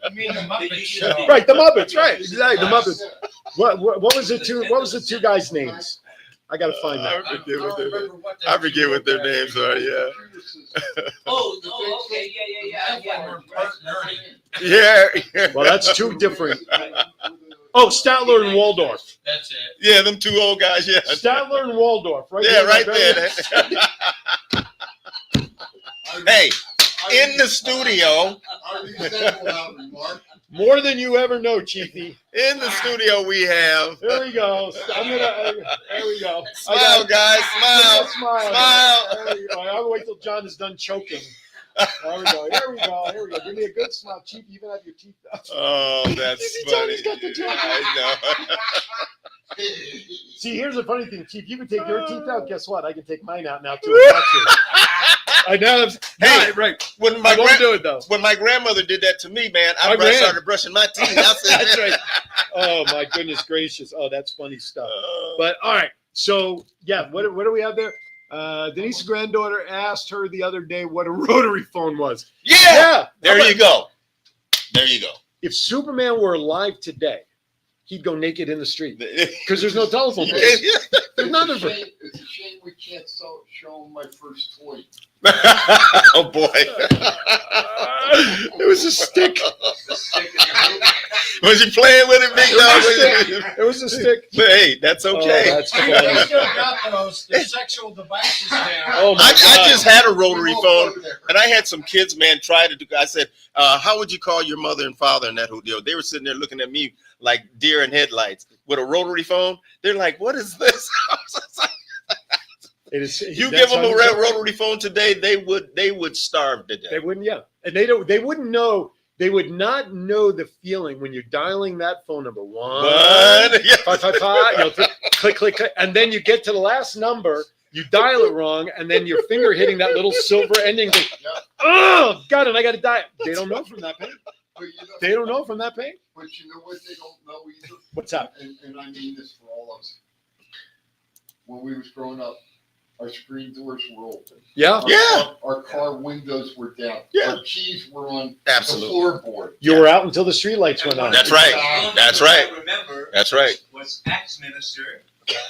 You mean the Muppet Show? Right, the Muppets, right? Exactly, the Muppets. What was the two guys' names? I gotta find that. I forget what their names are. Yeah. Okay, yeah. Yeah. Well, that's two different. Oh, Statler and Waldorf. That's it. Yeah, them two old guys. Yeah. Statler and Waldorf, right? Yeah, there, right there. Hey, in the studio. More than you ever know, Chiefy. In the studio, we have. There we go. There we go. Smile, guys. Smile. Smile. There we go. I'll wait till John is done choking. There we go. Here we go. Give me a good smile, Chief. You even have your teeth out. Oh, that's funny. He's got the joke. I know. See, here's the funny thing, Chief. You can take your teeth out. Guess what? I can take mine out now too. I know. Hey, right. When my grandmother did that to me, man, I started brushing my teeth. That's right. Oh my goodness gracious. Oh, that's funny stuff. But all right. So yeah, what do we have there? Denise's granddaughter asked her the other day what a rotary phone was. Yeah. There you go. There you go. If Superman were alive today, he'd go naked in the street because there's no telephone booth. There's none of it. It's a shame we can't show him my first toy. Oh boy. It was a stick. Was you playing with it, big dog? It was a stick. But hey, that's okay. Oh, that's They funny. still got the sexual devices there. Oh my I God. just had a rotary We won't phone, go there. and I had some kids, man, try to do. I said, "How would you call your mother and father in that whole deal?" They were sitting there looking at me like deer in headlights with a rotary phone. They're like, "What is this?" It is, You that's give them a 100%. rotary phone today, they would starve to death. They wouldn't, yeah. And they wouldn't know, they would not know the feeling when you're dialing that phone number. But, yeah. 555, click, click, click. And then you get to the last number, you dial it wrong, and then your finger hitting that little silver ending. Thing. Oh, God, and I got to dial. They don't know from that pain. But They don't know from that pain. But you know what they don't know either? What's that? And I mean this for all of us. When we was growing up, our screen doors were open. Yeah. Our car windows were down. Yeah. Our keys were on Absolutely. the floorboard. You were out until the streetlights went on. That's right. That's right. Remember, That's right. was Tax Minister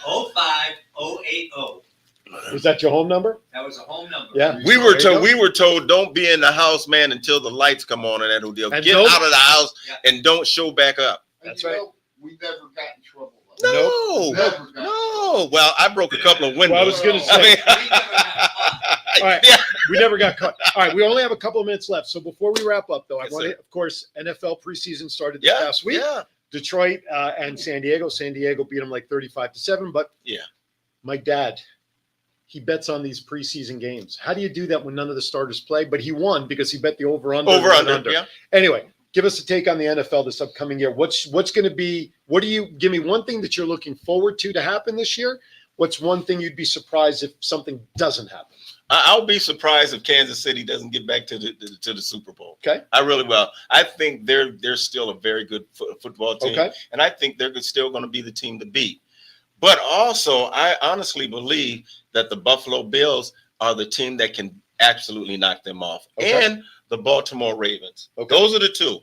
05080. Was that your home number? That was a home number. Yeah. We were There you go. told don't be in the house, man, until the lights come on and that whole deal. And Get don't- out of the house Yeah. and don't show back up. And That's you right. know, we never got in trouble. No, Never got no. Well, I broke a couple of windows. Well, I was gonna say- We never had fun. All right. Yeah. We never got caught. All right. We only have a couple of minutes left. So before we wrap up, though, I Yes, want to, sir. of course, NFL preseason started this Yeah, past week. yeah. Detroit and San Diego. San Diego beat them like 35-7. But Yeah. my dad, he bets on these preseason games. How do you do that when none of the starters play? But he won because he bet the over-under. Over and under. Yeah. Anyway, give us a take on the NFL this upcoming year. What's going to be? What do you give me? One thing that you're looking forward to happen this year. What's one thing you'd be surprised if something doesn't happen? I'll be surprised if Kansas City doesn't get back to the Super Bowl. Okay. I really will. I think they're still a very good football team, Okay. and I think they're still going to be the team to beat. But also, I honestly believe that the Buffalo Bills are the team that can absolutely knock them off, Okay. and the Baltimore Ravens. Okay. Those are the two.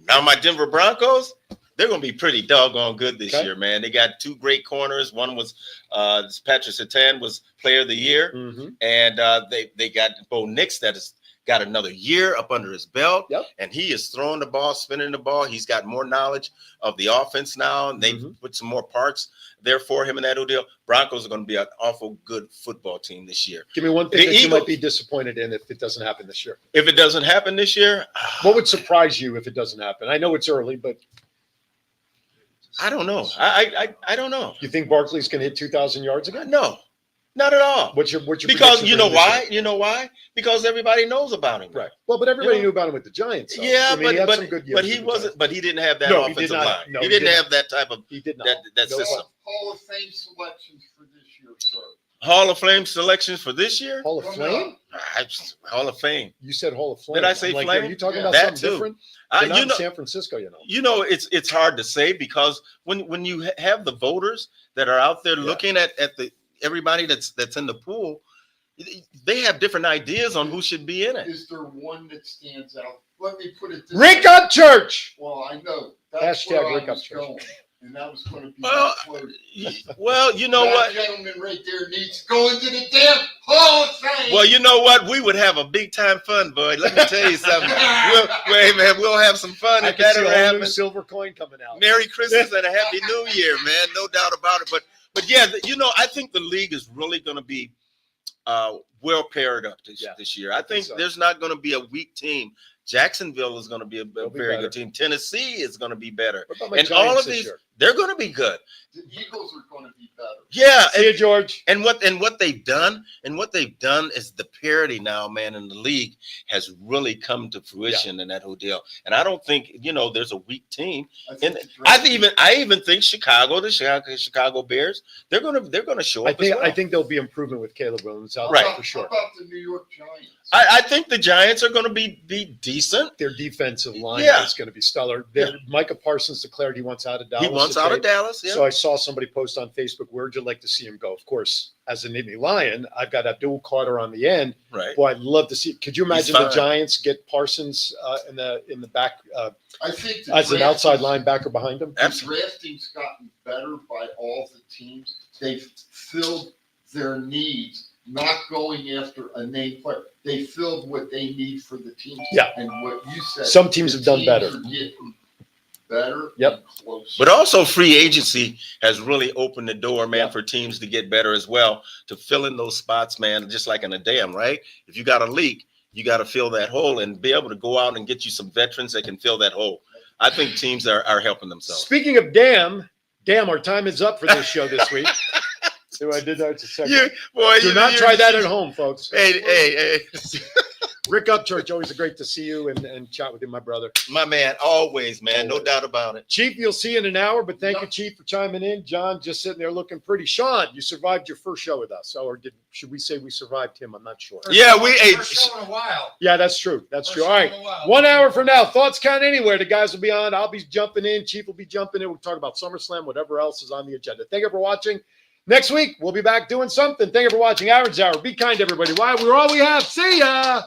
Now, my Denver Broncos, they're going to be pretty doggone good this Okay. year, man. They got two great corners. One was Patrick Surtain was Player of the Year. Mm-hmm. And they got Bo Nix that has got another year up under his belt. Yep. And he is throwing the ball, spinning the ball. He's got more knowledge of the offense now. And they've Mhm. put some more parts there for him in that deal. Broncos are going to be an awful good football team this year. Give me one thing The that you might Eagles- be disappointed in if it doesn't happen this year. If it doesn't happen this year, What would surprise you if it doesn't happen? I know it's early, but I don't know. I don't know. you think Barkley's going to hit 2,000 yards again? No, not at all. What's your Because prediction you for know him this why? year? You know why? Because everybody knows about him. Right. Well, but everybody You know? knew about him with the Giants. though. Yeah, I mean, he had some but good years but with he the wasn't. Giants. But he didn't have that No, he did offensive not. line. No, he he didn't didn't. have that type of He did not. that No. system. Hall of Fame selections for this year, sir. Hall of Fame selections for this year. Hall of Flame? Hall of Fame. You said Hall of Flame. Did I say I'm like, Flame? Are you talking Yeah. about That something too. different? They're not You in know, San Francisco, you know. it's hard to say because when you have the voters that are out there looking at the everybody that's in the pool, they have different ideas on who should be in it. Is there one that stands out? Let me put it this Rick way. Upchurch! Well, I know. That's Hashtag where Rick I was Upchurch. going. And that was going to be Well, my quote. Well, you know That what? gentleman right there needs to go into the damn Hall of Fame. Well, you know what? We would have a big time fun, boy. Let me tell you something. Wait, man, we'll have some fun I if can that see ever a whole new happens. silver coin coming out. Merry Christmas and a Happy New Year, man. No doubt about it. But yeah, I think the league is really going to be well paired up this year. I think so. there's not going to be a weak team. Jacksonville is going to be a They'll be very better. good team. Tennessee is going to be better. What about my And Giants all of this these, year? they're going to be good. The Eagles are going to be better. Yeah, See you, George. and what they've done is the parity now, man, in the league has really come to fruition in that whole deal. And I don't think there's a weak team. And I even think the Chicago Bears, they're gonna show up. I think there'll be improvement with Caleb Williams out Right. there for sure. How about the New York Giants? I think the Giants are going to be decent. Their defensive line Yeah. is going to be stellar. Micah Parsons declared he wants out of He Dallas. Outside of Dallas, yeah. So I saw somebody post on Facebook, where'd you like to see him go? Of course, as an Indy Lion, I've got Abdul Carter on the end. Right. Boy, I'd love to see. Could you imagine the fine. Giants get Parsons in the back I think as an outside linebacker behind him? The drafting's gotten better by all the teams. They've filled their needs, not going after a name player. They filled what they need for the team. Yeah. And what you said. Some teams have done better. are getting better. Yep. And closer. But also free agency has really opened the door, man, for teams to get better as well, to fill in those spots, man, just like in a dam, right? If you got a leak, you got to fill that hole and be able to go out and get you some veterans that can fill that hole. I think teams are helping themselves. Speaking of damn, our time is up for this show this week. So I did that to second. Do not try that at home, folks. Hey. Rick Upchurch, always great to see you and chat with you, my brother. My man, always, man. No doubt about it. Chief, you'll see you in an hour, but thank you, Chief, for chiming in. John, just sitting there looking pretty. Sean, you survived your first show with us. Or should we say we survived him? I'm not sure. Yeah, First show in a while. Yeah, that's true. That's First true. All show right. in a while. 1 hour from now. Thoughts count anywhere. The guys will be on. I'll be jumping in. Chief will be jumping in. We'll talk about SummerSlam, whatever else is on the agenda. Thank you for watching. Next week, we'll be back doing something. Thank you for watching Average Hour. Be kind to everybody. We're all we have. See ya.